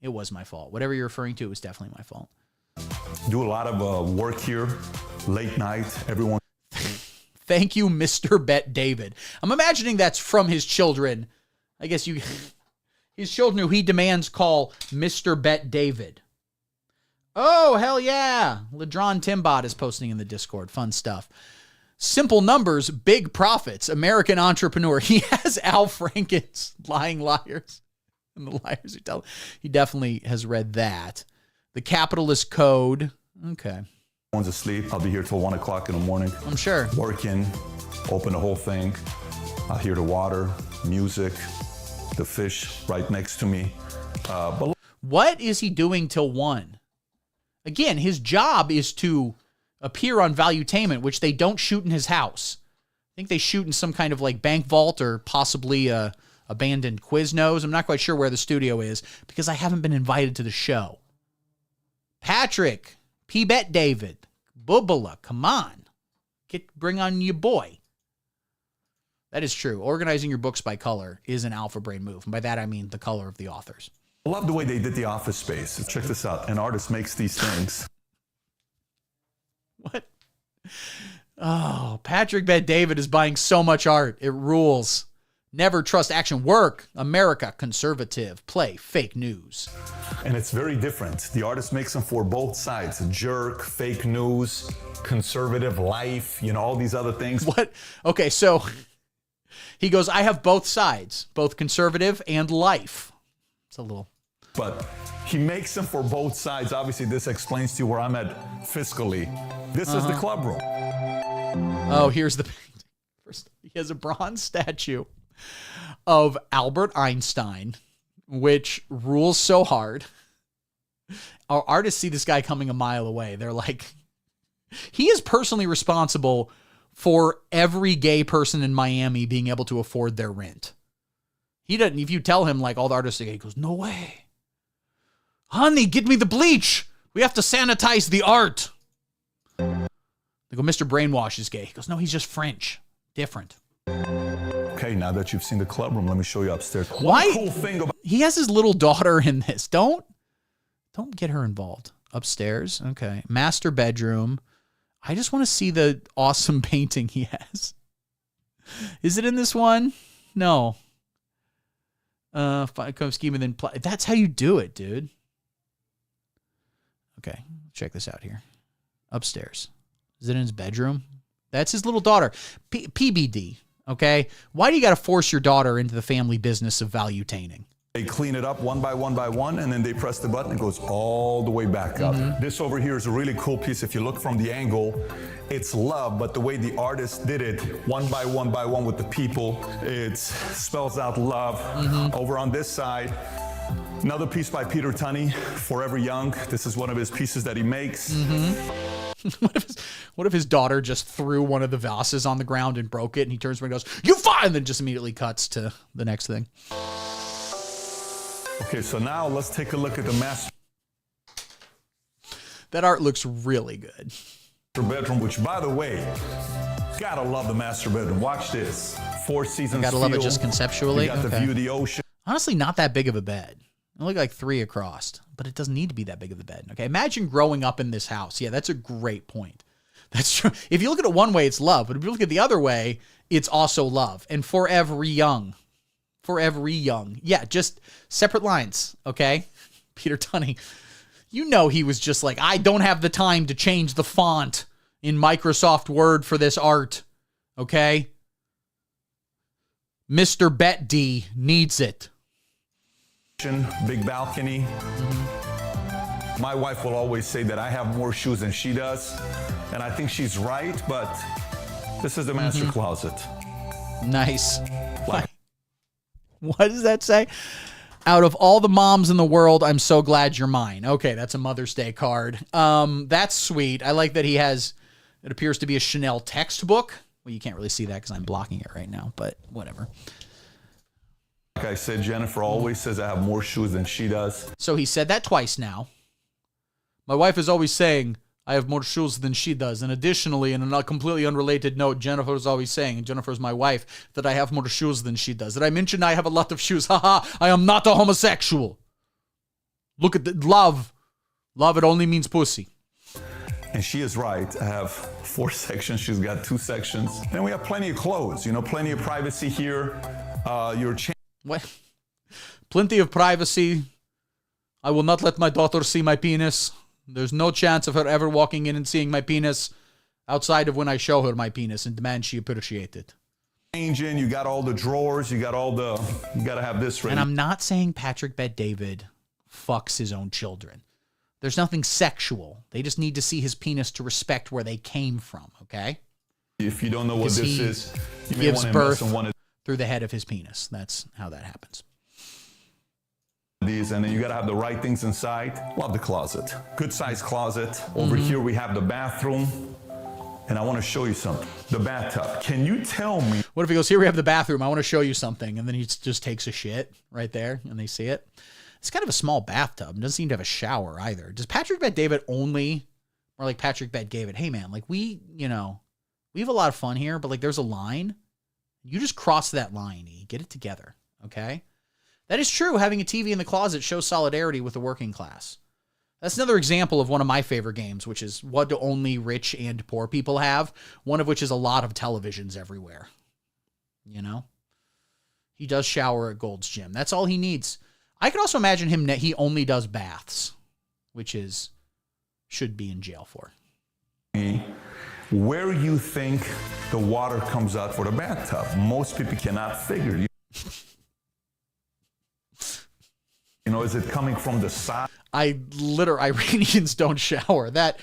It was my fault. Whatever you're referring to, it was definitely my fault. Do a lot of work here, late night, everyone. Thank you, Mr. Bet David. I'm imagining that's from his children. I guess his children who he demands call Mr. Bet David. Oh, hell yeah. Ladron Timbot is posting in the Discord. Fun stuff. Simple numbers, big profits. American entrepreneur. He has Al Franken's Lying Liars. And the liars who tell. He definitely has read that. The Capitalist Code. Okay. Everyone's asleep. I'll be here till 1 o'clock in the morning. I'm sure. Working, open the whole thing. I'll hear the water, music, the fish right next to me. But what is he doing till 1? Again, his job is to appear on Valuetainment, which they don't shoot in his house. I think they shoot in some kind of like bank vault or possibly a abandoned Quiznos. I'm not quite sure where the studio is because I haven't been invited to the show. Patrick, P-Bet David, Bubala, come on. Bring on your boy. That is true. Organizing your books by color is an alpha brain move. And by that, I mean the color of the authors. I love the way they did the office space. Check this out. An artist makes these things. What? Oh, Patrick Bet David is buying so much art. It rules. Never trust action. Work. America. Conservative. Play. Fake news. And it's very different. The artist makes them for both sides. Jerk, fake news, conservative life, all these other things. What? Okay, so he goes, I have both sides, both conservative and life. It's a little. But he makes them for both sides. Obviously, this explains to you where I'm at fiscally. This is the club room. Oh, here's the painting. First, he has a bronze statue of Albert Einstein, which rules so hard. Our artists see this guy coming a mile away. They're like, he is personally responsible for every gay person in Miami being able to afford their rent. He doesn't, if you tell him like all the artists are gay, he goes, no way. Honey, get me the bleach. We have to sanitize the art. They go, Mr. Brainwash is gay. He goes, no, he's just French. Different. Okay, now that you've seen the club room, let me show you upstairs. Why? One cool thing about he has his little daughter in this. Don't get her involved. Upstairs. Okay. Master bedroom. I just want to see the awesome painting he has. Is it in this one? No. Scheme and then that's how you do it, dude. Okay, check this out here. Upstairs. Is it in his bedroom? That's his little daughter. PBD, okay? Why do you got to force your daughter into the family business of valuetaining? They clean it up one by one, and then they press the button. It goes all the way back up. This over here is a really cool piece. If you look from the angle, it's love, but the way the artist did it, one by one with the people, it spells out love. Over on this side, another piece by Peter Tunney, Forever Young. This is one of his pieces that he makes. What if his daughter just threw one of the vases on the ground and broke it, and he turns around and goes, you fine, and then just immediately cuts to the next thing. Okay, so now let's take a look at the master That art looks really good. bedroom, which, by the way, gotta love the master bedroom. Watch this. 4 seasons. Gotta love it just conceptually. You got the view of the ocean. Honestly, not that big of a bed. Only like 3 across, but it doesn't need to be that big of a bed. Okay, imagine growing up in this house. Yeah, that's a great point. That's true. If you look at it one way, it's love, but if you look at the other way, it's also love. And forever young. Forever young. Yeah, just separate lines, okay? Peter Tunney, you know he was just like, I don't have the time to change the font in Microsoft Word for this art, okay? Mr. Bet D needs it. Big balcony. My wife will always say that I have more shoes than she does, and I think she's right, but this is the master closet. Nice. What does that say? Out of all the moms in the world, I'm so glad you're mine. Okay, that's a Mother's Day card. That's sweet. I like that he has, it appears to be a Chanel textbook. Well, you can't really see that because I'm blocking it right now, but whatever. Like I said, Jennifer always says I have more shoes than she does. So he said that twice now. My wife is always saying I have more shoes than she does. And additionally, in a completely unrelated note, Jennifer is always saying, and Jennifer's my wife, that I have more shoes than she does. Did I mention I have a lot of shoes? Haha, I am not a homosexual. Look at the love. Love, it only means pussy. And she is right. I have 4 sections. She's got 2 sections. Then we have plenty of clothes, plenty of privacy here. What? Plenty of privacy. I will not let my daughter see my penis. There's no chance of her ever walking in and seeing my penis outside of when I show her my penis and demand she appreciate it. Changing, you got all the drawers, you got to have this ready. And I'm not saying Patrick Bet-David fucks his own children. There's nothing sexual. They just need to see his penis to respect where they came from, okay? If you don't know what this is, you may gives want to birth invest in one of through the head of his penis. That's how that happens. these, and then you got to have the right things inside. Love the closet. Good size closet. Over here we have the bathroom, and I want to show you something. The bathtub. Can you tell me? What if he goes, here we have the bathroom, I want to show you something, and then he just takes a shit right there, and they see it? It's kind of a small bathtub. It doesn't seem to have a shower either. Does Patrick Bet-David only, or like Patrick Bet-David, hey man, like we have a lot of fun here, but like there's a line. You just cross that line, E. Get it together, okay? That is true. Having a TV in the closet shows solidarity with the working class. That's another example of one of my favorite games, which is what do only rich and poor people have, one of which is a lot of televisions everywhere. You know? He does shower at Gold's Gym. That's all he needs. I could also imagine him that he only does baths, which is should be in jail for. Where you think the water comes out for the bathtub. Most people cannot figure. You know, is it coming from the side? Iranians don't shower. That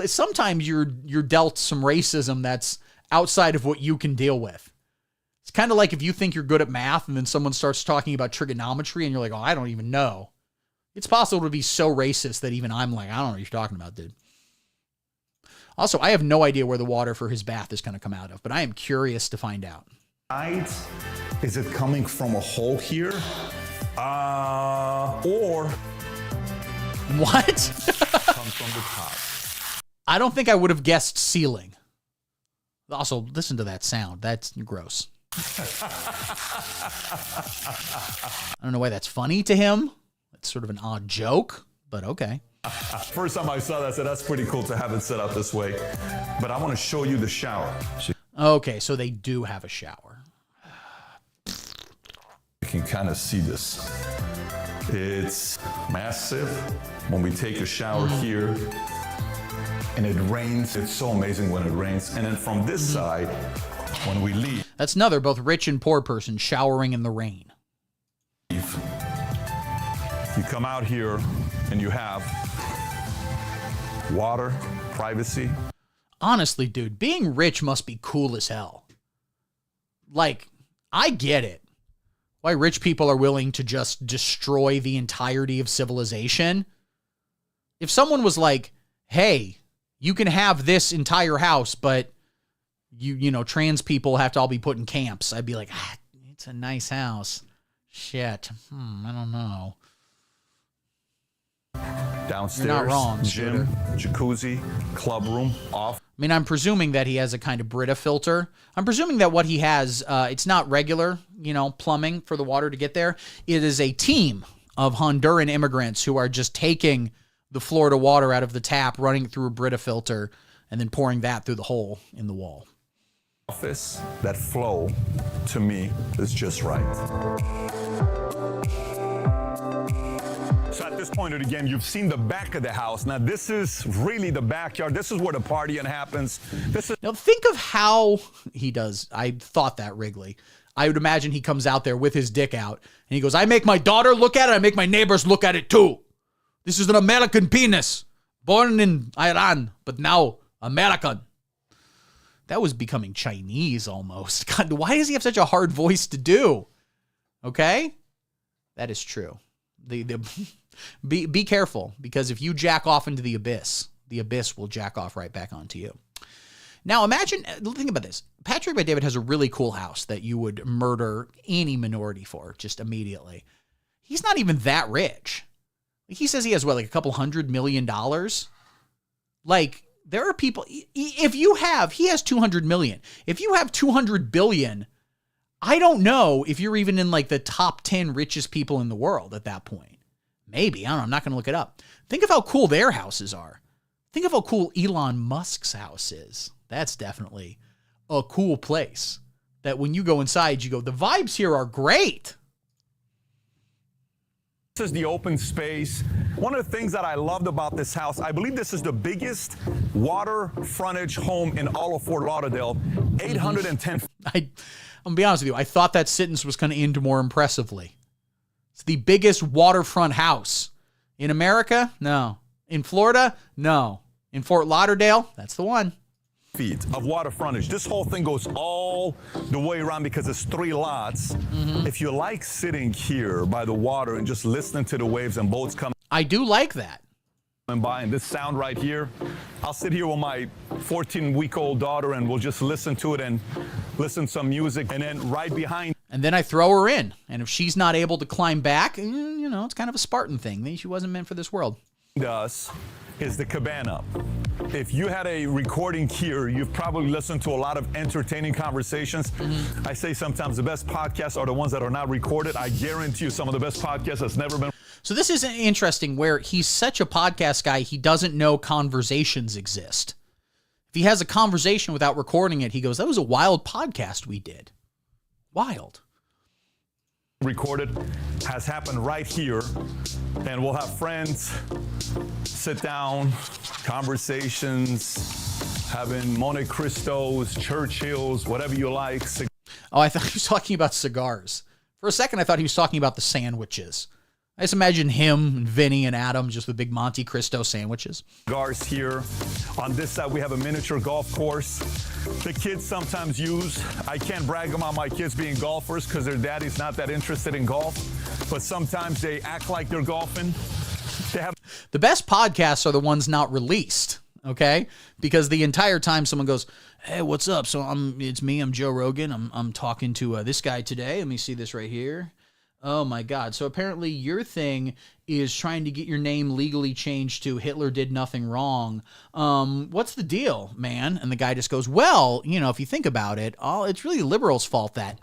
sometimes you're dealt some racism that's outside of what you can deal with. It's kind of like if you think you're good at math and then someone starts talking about trigonometry and you're like, oh, I don't even know. It's possible to be so racist that even I'm like, I don't know what you're talking about, dude. Also, I have no idea where the water for his bath is going to come out of, but I am curious to find out. Is it coming from a hole here? Or what? comes from the top. I don't think I would have guessed ceiling. Also, listen to that sound. That's gross. I don't know why that's funny to him. It's sort of an odd joke, but okay. First time I saw that, I said, that's pretty cool to have it set up this way. But I want to show you the shower. Okay, so they do have a shower. You can kind of see this. It's massive. When we take a shower here and it rains, it's so amazing when it rains. And then from this side, when we leave. That's another both rich and poor person showering in the rain. You come out here and you have water, privacy. Honestly, dude, being rich must be cool as hell. Like, I get it. Why rich people are willing to just destroy the entirety of civilization. If someone was like, hey, you can have this entire house, but you know, trans people have to all be put in camps, I'd be like, it's a nice house. Shit. I don't know. Downstairs, you're not wrong, gym, jacuzzi, club room, off. I mean, I'm presuming that he has a kind of Brita filter. I'm presuming that what he has, it's not regular, plumbing for the water to get there. It is a team of Honduran immigrants who are just taking the Florida water out of the tap, running it through a Brita filter, and then pouring that through the hole in the wall. Office, that flow, to me, is just right. So at this point of the game, you've seen the back of the house. Now, this is really the backyard. This is where the partying happens. Now, think of how he does. I thought that, Wrigley. I would imagine he comes out there with his dick out, and he goes, I make my daughter look at it, I make my neighbors look at it too. This is an American penis. Born in Iran, but now American. That was becoming Chinese almost. God, why does he have such a hard voice to do? Okay? That is true. Be careful, because if you jack off into the abyss will jack off right back onto you. Now imagine, think about this. Patrick Bet-David has a really cool house that you would murder any minority for just immediately. He's not even that rich. He says he has, what, like a couple $100 million? Like, there are people, if you have, he has 200 million. If you have 200 billion, I don't know if you're even in like the top 10 richest people in the world at that point. Maybe, I don't know, I'm not going to look it up. Think of how cool their houses are. Think of how cool Elon Musk's house is. That's definitely a cool place that when you go inside, you go, the vibes here are great. This is the open space. One of the things that I loved about this house, I believe this is the biggest water frontage home in all of Fort Lauderdale, 810. I'm gonna be honest with you, I thought that sentence was going to end more impressively. It's the biggest waterfront house in America? No. In Florida? No. In Fort Lauderdale? That's the one. Feet of water frontage. This whole thing goes all the way around because it's 3 lots. If you like sitting here by the water and just listening to the waves and boats coming, I do like that. By and this sound right here, I'll sit here with my 14-week-old daughter and we'll just listen to it and listen to some music, and then right behind. And then I throw her in, and if she's not able to climb back, you know, it's kind of a Spartan thing. Maybe she wasn't meant for this world. Us is the cabana. If you had a recording here, you've probably listened to a lot of entertaining conversations. I say sometimes the best podcasts are the ones that are not recorded. I guarantee you some of the best podcasts that's never been. So this is interesting where he's such a podcast guy, he doesn't know conversations exist. If he has a conversation without recording it, he goes, that was a wild podcast we did. Wild. Recorded has happened right here, and we'll have friends sit down, conversations, having Monte Cristos, Churchills, whatever you like. Oh, I thought he was talking about cigars. For a second, I thought he was talking about the sandwiches. I just imagine him and Vinny and Adam just with big Monte Cristo sandwiches. Cigars here. On this side, we have a miniature golf course. The kids sometimes use. I can't brag about my kids being golfers because their daddy's not that interested in golf. But sometimes they act like they're golfing. The best podcasts are the ones not released, okay? Because the entire time someone goes, hey, what's up? So it's me, I'm Joe Rogan. I'm talking to this guy today. Let me see this right here. Oh my God. So apparently your thing is trying to get your name legally changed to Hitler did nothing wrong. What's the deal, man? And the guy just goes, well, you know, if you think about it, it's really liberals' fault that,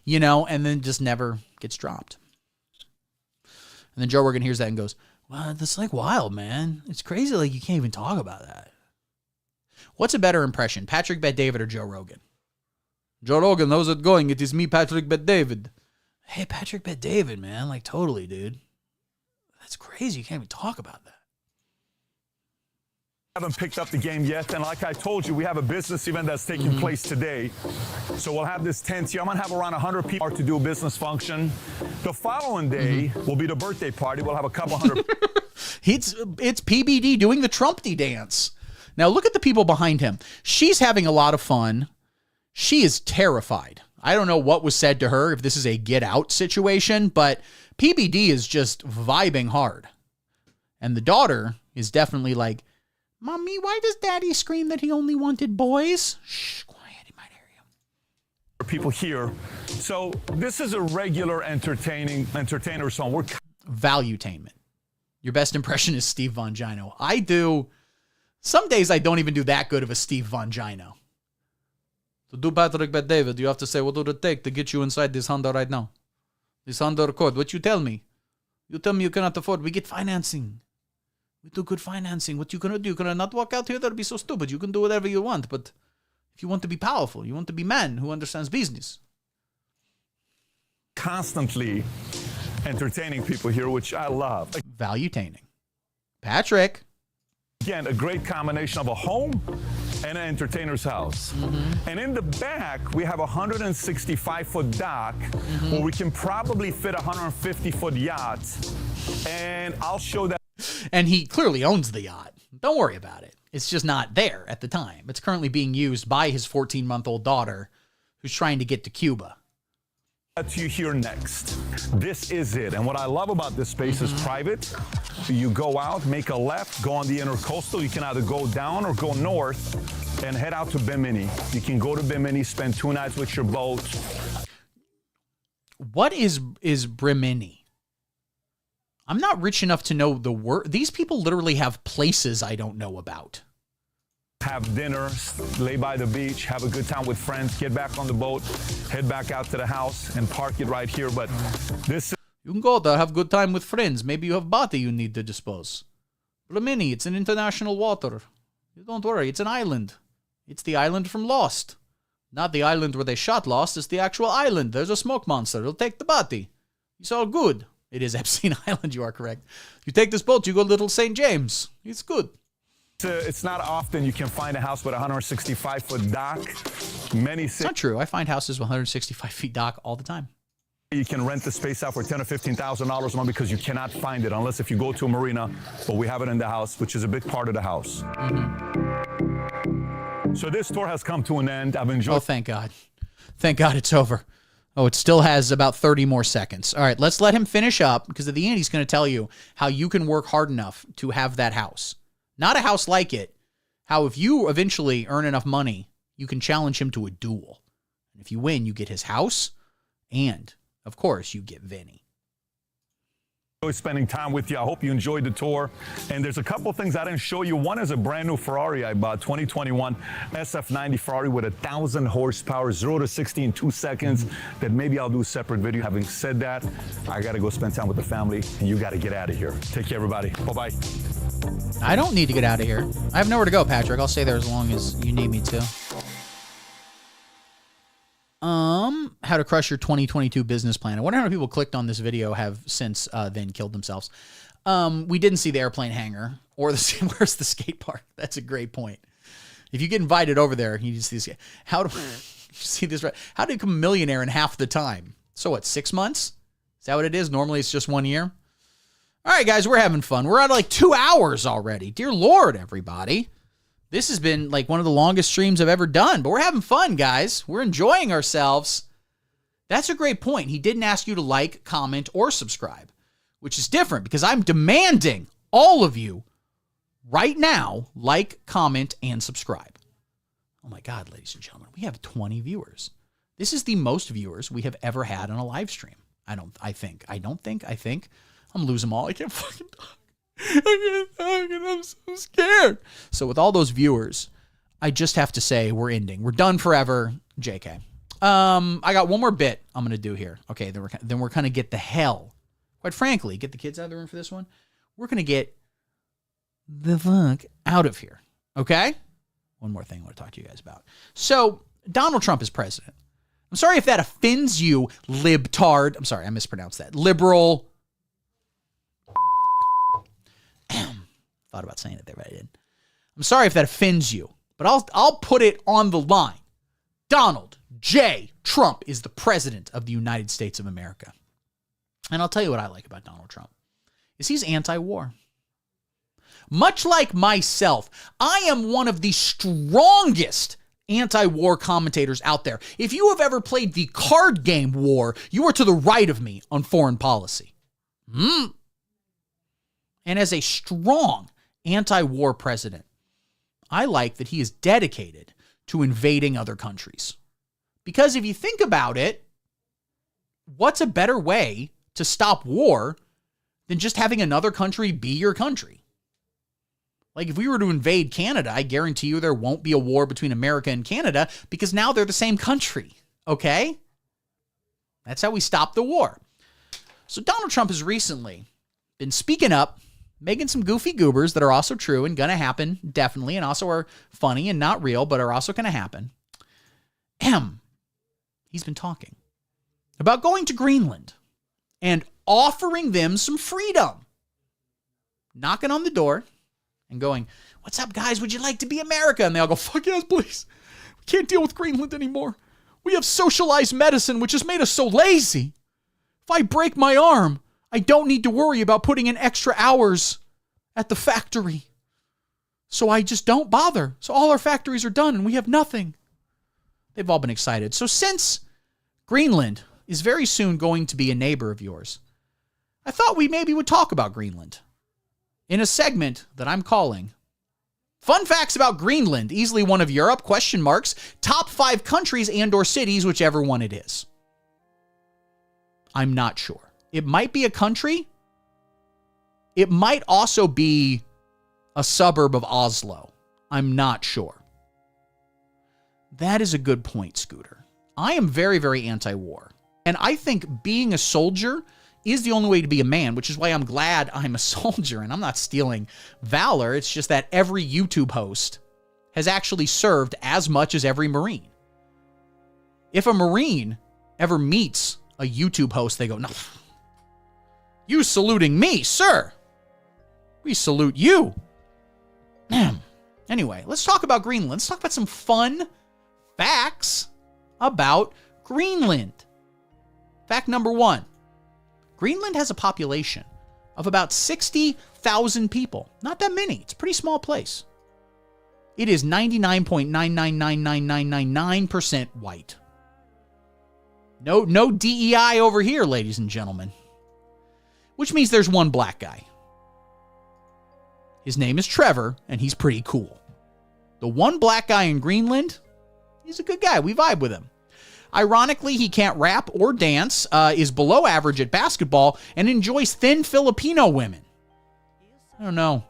you know, and then just never gets dropped. And then Joe Rogan hears that and goes, well, that's like wild, man. It's crazy. Like you can't even talk about that. What's a better impression, Patrick Bet-David or Joe Rogan? Joe Rogan, how's it going? It is me, Patrick Bet-David. Hey, Patrick Bet-David, man. Like, totally, dude. That's crazy. You can't even talk about that. I haven't picked up the game yet. And like I told you, we have a business event that's taking place today. So we'll have this tent here. I'm going to have around 100 people to do a business function. The following day will be the birthday party. We'll have a couple hundred. It's PBD doing the Trumpty dance. Now, look at the people behind him. She's having a lot of fun. She is terrified. I don't know what was said to her, if this is a get out situation, but PBD is just vibing hard. And the daughter is definitely like, Mommy, why does Daddy scream that he only wanted boys? Shh, quiet, he might hear you. People here. So this is a regular entertainer song. We're Valuetainment. Your best impression is Steve Vongino. I do. Some days I don't even do that good of a Steve Vongino. To do Patrick Bet-David, you have to say, what would it take to get you inside this Honda right now? This Honda Accord. What you tell me? You tell me you cannot afford. We get financing. We do good financing. What you gonna do? You gonna not walk out here? That'd be so stupid. You can do whatever you want. But if you want to be powerful, you want to be man who understands business. Constantly entertaining people here, which I love. Valuetaining. Patrick. Again, a great combination of a home and an entertainer's house. And in the back, we have a 165-foot dock where we can probably fit a 150-foot yacht. And I'll show that. And he clearly owns the yacht. Don't worry about it. It's just not there at the time. It's currently being used by his 14-month-old daughter who's trying to get to Cuba. To you here next. This is it. And what I love about this space is private. You go out, make a left, go on the intercoastal. You can either go down or go north and head out to Bimini. You can go to Bimini, spend 2 nights with your boat. What is Brimini? I'm not rich enough to know the word. These people literally have places I don't know about. Have dinner, lay by the beach, have a good time with friends, get back on the boat, head back out to the house and park it right here. But this is... You can go there, have a good time with friends. Maybe you have body you need to dispose. Brimini, it's an international water. Don't worry, it's an island. It's the island from Lost. Not the island where they shot Lost, it's the actual island. There's a smoke monster. It'll take the body. It's all good. It is Epstein Island, you are correct. You take this boat, you go to Little St. James. It's good. It's not often you can find a house with a 165-foot dock. It's not true. I find houses with 165 feet dock all the time. You can rent the space out for $10,000 or $15,000 a month because you cannot find it unless if you go to a marina. But we have it in the house, which is a big part of the house. So this tour has come to an end. I've enjoyed. Oh, thank God. Thank God it's over. Oh, it still has about 30 more seconds. All right, let's let him finish up because at the end he's going to tell you how you can work hard enough to have that house. Not a house like it. How if you eventually earn enough money, you can challenge him to a duel. And if you win, you get his house and, of course, you get Vinny. Spending time with you. I hope you enjoyed the tour. And there's a couple things I didn't show you. One is a brand new Ferrari I bought, 2021 SF90 Ferrari with 1,000 horsepower, 0 to 60 in 2 seconds. That maybe I'll do a separate video. Having said that, I got to go spend time with the family, and you got to get out of here. Take care, everybody. Bye-bye. I don't need to get out of here. I have nowhere to go, Patrick. I'll stay there as long as you need me to. How to crush your 2022 business plan. I wonder how many people clicked on this video have since then killed themselves. We didn't see the airplane hangar or where's the skate park. That's a great point. If you get invited over there, you just see this. How do you see this? How to become a millionaire in half the time? So what? 6 months? Is that what it is? Normally it's just 1 year. All right, guys, we're having fun. We're at like 2 hours already. Dear Lord, everybody. This has been like one of the longest streams I've ever done, but we're having fun, guys. We're enjoying ourselves. That's a great point. He didn't ask you to like, comment, or subscribe, which is different because I'm demanding all of you right now like, comment, and subscribe. Oh my God, ladies and gentlemen, we have 20 viewers. This is the most viewers we have ever had on a live stream. I think. I'm losing them all. I can't fucking talk. I'm so scared. So with all those viewers, I just have to say we're ending. We're done forever. JK. I got one more bit I'm going to do here. Okay, then we're going to get the hell. Quite frankly, get the kids out of the room for this one. We're going to get the fuck out of here. Okay? One more thing I want to talk to you guys about. So, Donald Trump is president. I'm sorry if that offends you, libtard. I'm sorry, I mispronounced that. Liberal. Thought about saying it there, but I didn't. I'm sorry if that offends you, but I'll put it on the line. Donald J. Trump is the president of the United States of America. And I'll tell you what I like about Donald Trump is he's anti-war. Much like myself, I am one of the strongest anti-war commentators out there. If you have ever played the card game war, you are to the right of me on foreign policy. And as a strong anti-war president, I like that he is dedicated to invading other countries. Because if you think about it, what's a better way to stop war than just having another country be your country? Like if we were to invade Canada, I guarantee you there won't be a war between America and Canada because now they're the same country, okay? That's how we stop the war. So Donald Trump has recently been speaking up, making some goofy goobers that are also true and going to happen, definitely, and also are funny and not real, but are also going to happen. He's been talking about going to Greenland and offering them some freedom. Knocking on the door and going, What's up, guys? Would you like to be America? And they all go, fuck yes, please. We can't deal with Greenland anymore. We have socialized medicine, which has made us so lazy. If I break my arm, I don't need to worry about putting in extra hours at the factory. So I just don't bother. So all our factories are done and we have nothing. They've all been excited. So since Greenland is very soon going to be a neighbor of yours, I thought we maybe would talk about Greenland in a segment that I'm calling Fun Facts About Greenland, easily one of Europe, ? Top 5 countries and or cities, whichever one it is. I'm not sure. It might be a country. It might also be a suburb of Oslo. I'm not sure. That is a good point, Scooter. I am very, very anti-war. And I think being a soldier is the only way to be a man, which is why I'm glad I'm a soldier. And I'm not stealing valor. It's just that every YouTube host has actually served as much as every Marine. If a Marine ever meets a YouTube host, they go, no, you saluting me, sir. We salute you. Anyway, let's talk about Greenland. Let's talk about some fun facts about Greenland. Fact number 1. Greenland has a population of about 60,000 people. Not that many. It's a pretty small place. It is 99.9999999% white. No DEI over here, ladies and gentlemen. Which means there's one black guy. His name is Trevor, and he's pretty cool. The one black guy in Greenland, he's a good guy. We vibe with him. Ironically, he can't rap or dance, is below average at basketball, and enjoys thin Filipino women. I don't know.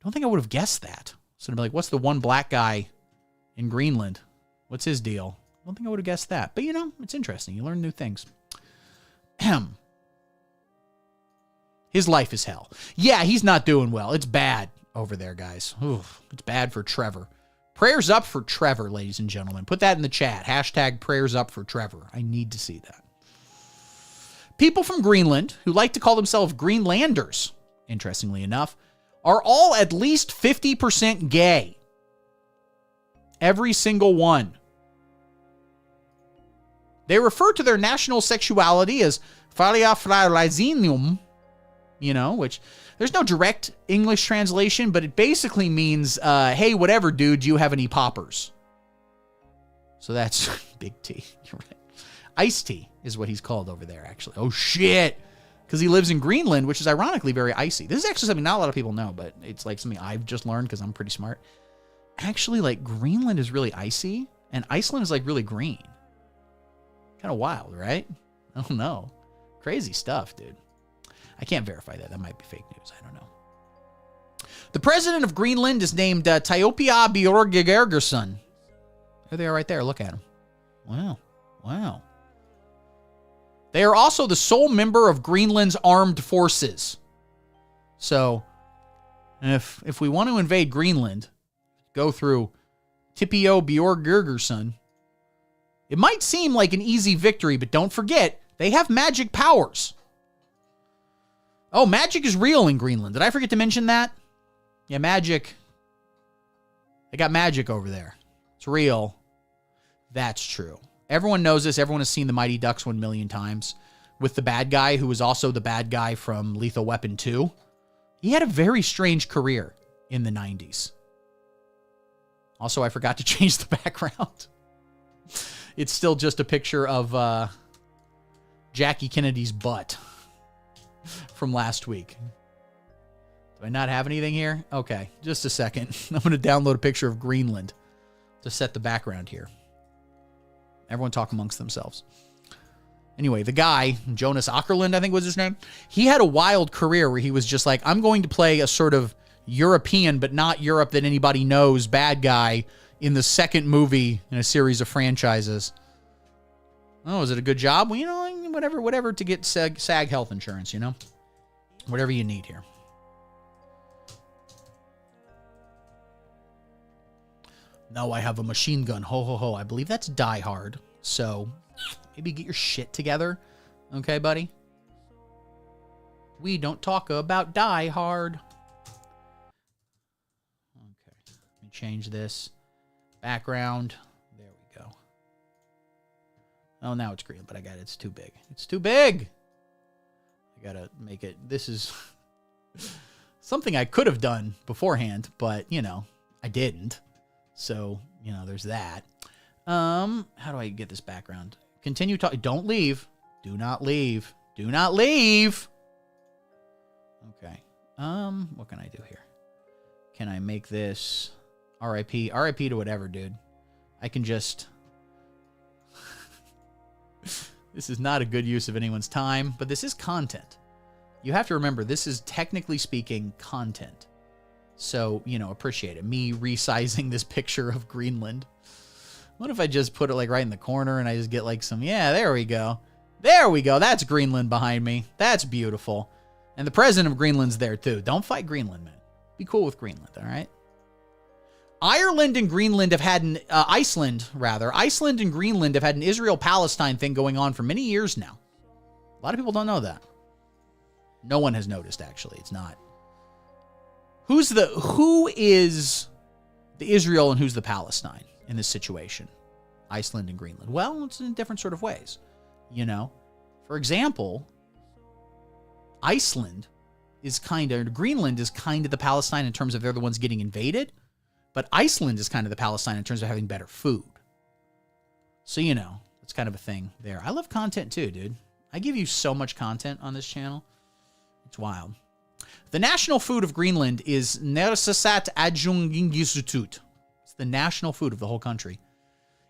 Don't think I would have guessed that. So I'd be like, what's the one black guy in Greenland? What's his deal? I don't think I would have guessed that. But, you know, it's interesting. You learn new things. His life is hell. Yeah, he's not doing well. It's bad over there, guys. Oof, it's bad for Trevor. Prayers up for Trevor, ladies and gentlemen. Put that in the chat. Hashtag prayers up for Trevor. I need to see that. People from Greenland who like to call themselves Greenlanders, interestingly enough, are all at least 50% gay. Every single one. They refer to their national sexuality as faliafralizinum, which there's no direct English translation, but it basically means, hey, whatever, dude, do you have any poppers? So that's Big T. You're right. Iced Tea is what he's called over there, actually. Oh, shit. Because he lives in Greenland, which is ironically very icy. This is actually something not a lot of people know, but it's like something I've just learned because I'm pretty smart. Actually, like, Greenland is really icy, and Iceland is, like, really green. Kind of wild, right? I don't know. Crazy stuff, dude. I can't verify that. That might be fake news. I don't know. The president of Greenland is named Teopia Bjorgegergerson. There they are right there. Look at him. Wow. They are also the sole member of Greenland's armed forces. So, if we want to invade Greenland, go through Tipio Bjorgegerson. It might seem like an easy victory, but don't forget, they have magic powers. Oh, magic is real in Greenland. Did I forget to mention that? Yeah, magic. They got magic over there. It's real. That's true. Everyone knows this. Everyone has seen the Mighty Ducks 1 million times with the bad guy who was also the bad guy from Lethal Weapon 2. He had a very strange career in the 90s. Also, I forgot to change the background. It's still just a picture of Jackie Kennedy's butt from last week. Do I not have anything here? Okay, just a second. I'm going to download a picture of Greenland to set the background here. Everyone talk amongst themselves. Anyway, the guy, Jonas Åkerlund, I think was his name, he had a wild career where he was just like, I'm going to play a sort of European, but not Europe that anybody knows, bad guy in the second movie in a series of franchises. Oh, is it a good job? Well, whatever to get SAG health insurance, Whatever you need here. No, I have a machine gun. Ho, ho, ho. I believe that's Die Hard. So, maybe get your shit together. Okay, buddy? We don't talk about Die Hard. change this background. There we go. Oh, now it's green, but I got it. It's too big. It's too big. I gotta make it. This is something I could have done beforehand, but, you know, I didn't. So, you know, there's that. How do I get this background? Continue talking. Don't leave. Do not leave. Do not leave. Okay. What can I do here? Can I make this RIP? RIP to whatever, dude. I can just... This is not a good use of anyone's time, but this is content. You have to remember, this is technically speaking content. So, you know, appreciate it. Me resizing this picture of Greenland. What if I just put it like right in the corner and I just get like some, yeah, there we go. There we go. That's Greenland behind me. That's beautiful. And the president of Greenland's there too. Don't fight Greenland, man. Be cool with Greenland, all right? Ireland and Greenland have had an, Iceland and Greenland have had an Israel-Palestine thing going on for many years now. A lot of people don't know that. No one has noticed, actually. It's not. Who is the Israel and who's the Palestine in this situation? Iceland and Greenland. Well, it's in different sort of ways. You know, for example, Greenland is kind of the Palestine in terms of they're the ones getting invaded, but Iceland is kind of the Palestine in terms of having better food. So, you know, it's kind of a thing there. I love content too, dude. I give you so much content on this channel. It's wild. The national food of Greenland is Nersasat Adjungingisutut. It's the national food of the whole country.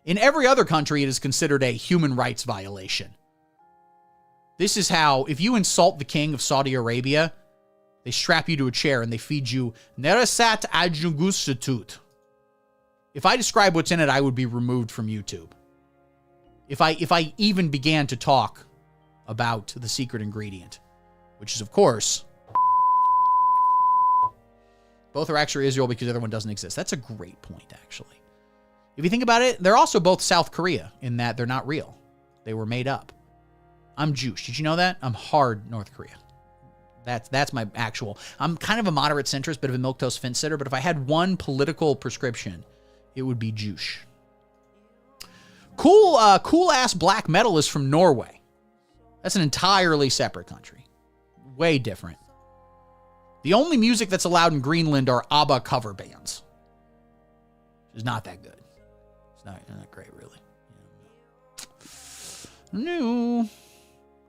In every other country, it is considered a human rights violation. This is how, if you insult the king of Saudi Arabia, they strap you to a chair and they feed you Nersasat Adjungisutut. If I describe what's in it, I would be removed from YouTube. If I even began to talk about the secret ingredient, which is, of course, both are actually Israel because the other one doesn't exist. That's a great point, actually. If you think about it, they're also both South Korea in that they're not real. They were made up. I'm Jewish. Did you know that? I'm hard North Korea. That's my actual... I'm kind of a moderate centrist, bit of a milquetoast fence sitter, but if I had one political prescription, it would be Jewish. Cool-ass black metal is from Norway. That's an entirely separate country. Way different. The only music that's allowed in Greenland are ABBA cover bands. It's not that good. It's not great, really. No.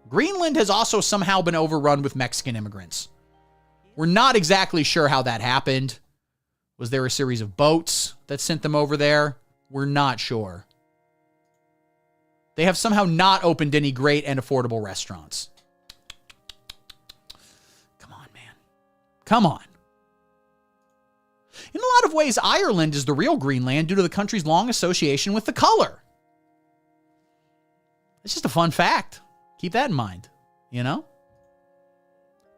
Greenland has also somehow been overrun with Mexican immigrants. We're not exactly sure how that happened. Was there a series of boats that sent them over there? We're not sure. They have somehow not opened any great and affordable restaurants. Come on, man. Come on. In a lot of ways, Ireland is the real Greenland due to the country's long association with the color. It's just a fun fact. Keep that in mind, you know?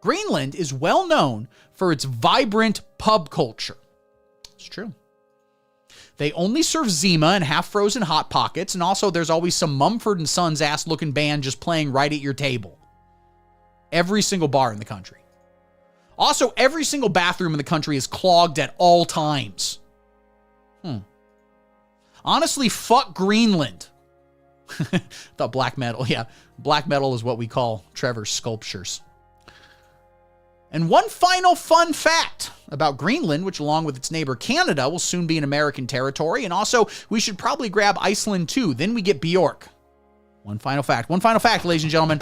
Greenland is well known for its vibrant pub culture. It's true. They only serve Zima and half-frozen Hot Pockets, and also there's always some Mumford & Sons ass-looking band just playing right at your table. Every single bar in the country. Also, every single bathroom in the country is clogged at all times. Honestly, fuck Greenland. Thought black metal. Yeah, black metal is what we call Trevor's sculptures. And one final fun fact about Greenland, which along with its neighbor Canada will soon be an American territory. And also, we should probably grab Iceland too. Then we get Bjork. One final fact, ladies and gentlemen.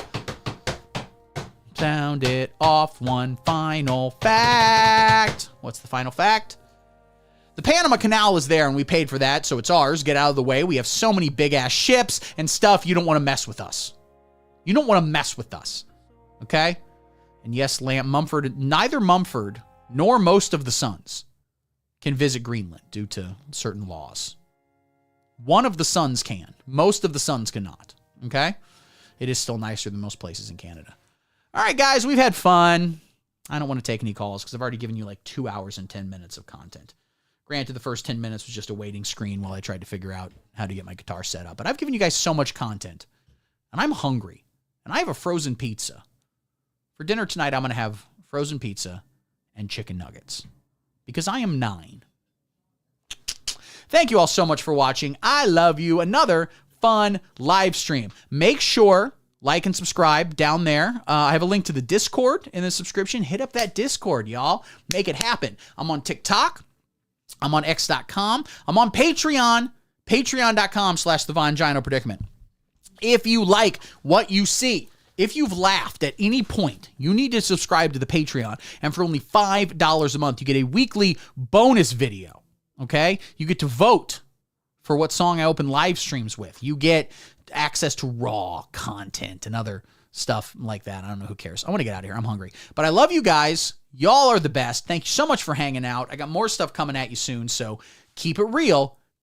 Sound it off. One final fact. What's the final fact? The Panama Canal is there and we paid for that, so it's ours. Get out of the way. We have so many big-ass ships and stuff. You don't want to mess with us. You don't want to mess with us. Okay? And yes, neither Mumford nor most of the sons can visit Greenland due to certain laws. One of the sons can. Most of the sons cannot. Okay? It is still nicer than most places in Canada. All right, guys, we've had fun. I don't want to take any calls because I've already given you like 2 hours and 10 minutes of content. Granted, the first 10 minutes was just a waiting screen while I tried to figure out how to get my guitar set up. But I've given you guys so much content. And I'm hungry. And I have a frozen pizza. For dinner tonight, I'm going to have frozen pizza and chicken nuggets. Because I am 9. Thank you all so much for watching. I love you. Another fun live stream. Make sure like and subscribe down there. I have a link to the Discord in the subscription. Hit up that Discord, y'all. Make it happen. I'm on TikTok. I'm on X.com. I'm on Patreon. Patreon.com/TheVongino Predicament. If you like what you see, if you've laughed at any point, you need to subscribe to the Patreon. And for only $5 a month, you get a weekly bonus video. Okay? You get to vote for what song I open live streams with. You get access to raw content and other stuff like that. I don't know, who cares. I want to get out of here. I'm hungry. But I love you guys. Y'all are the best. Thank you so much for hanging out. I got more stuff coming at you soon, so keep it real.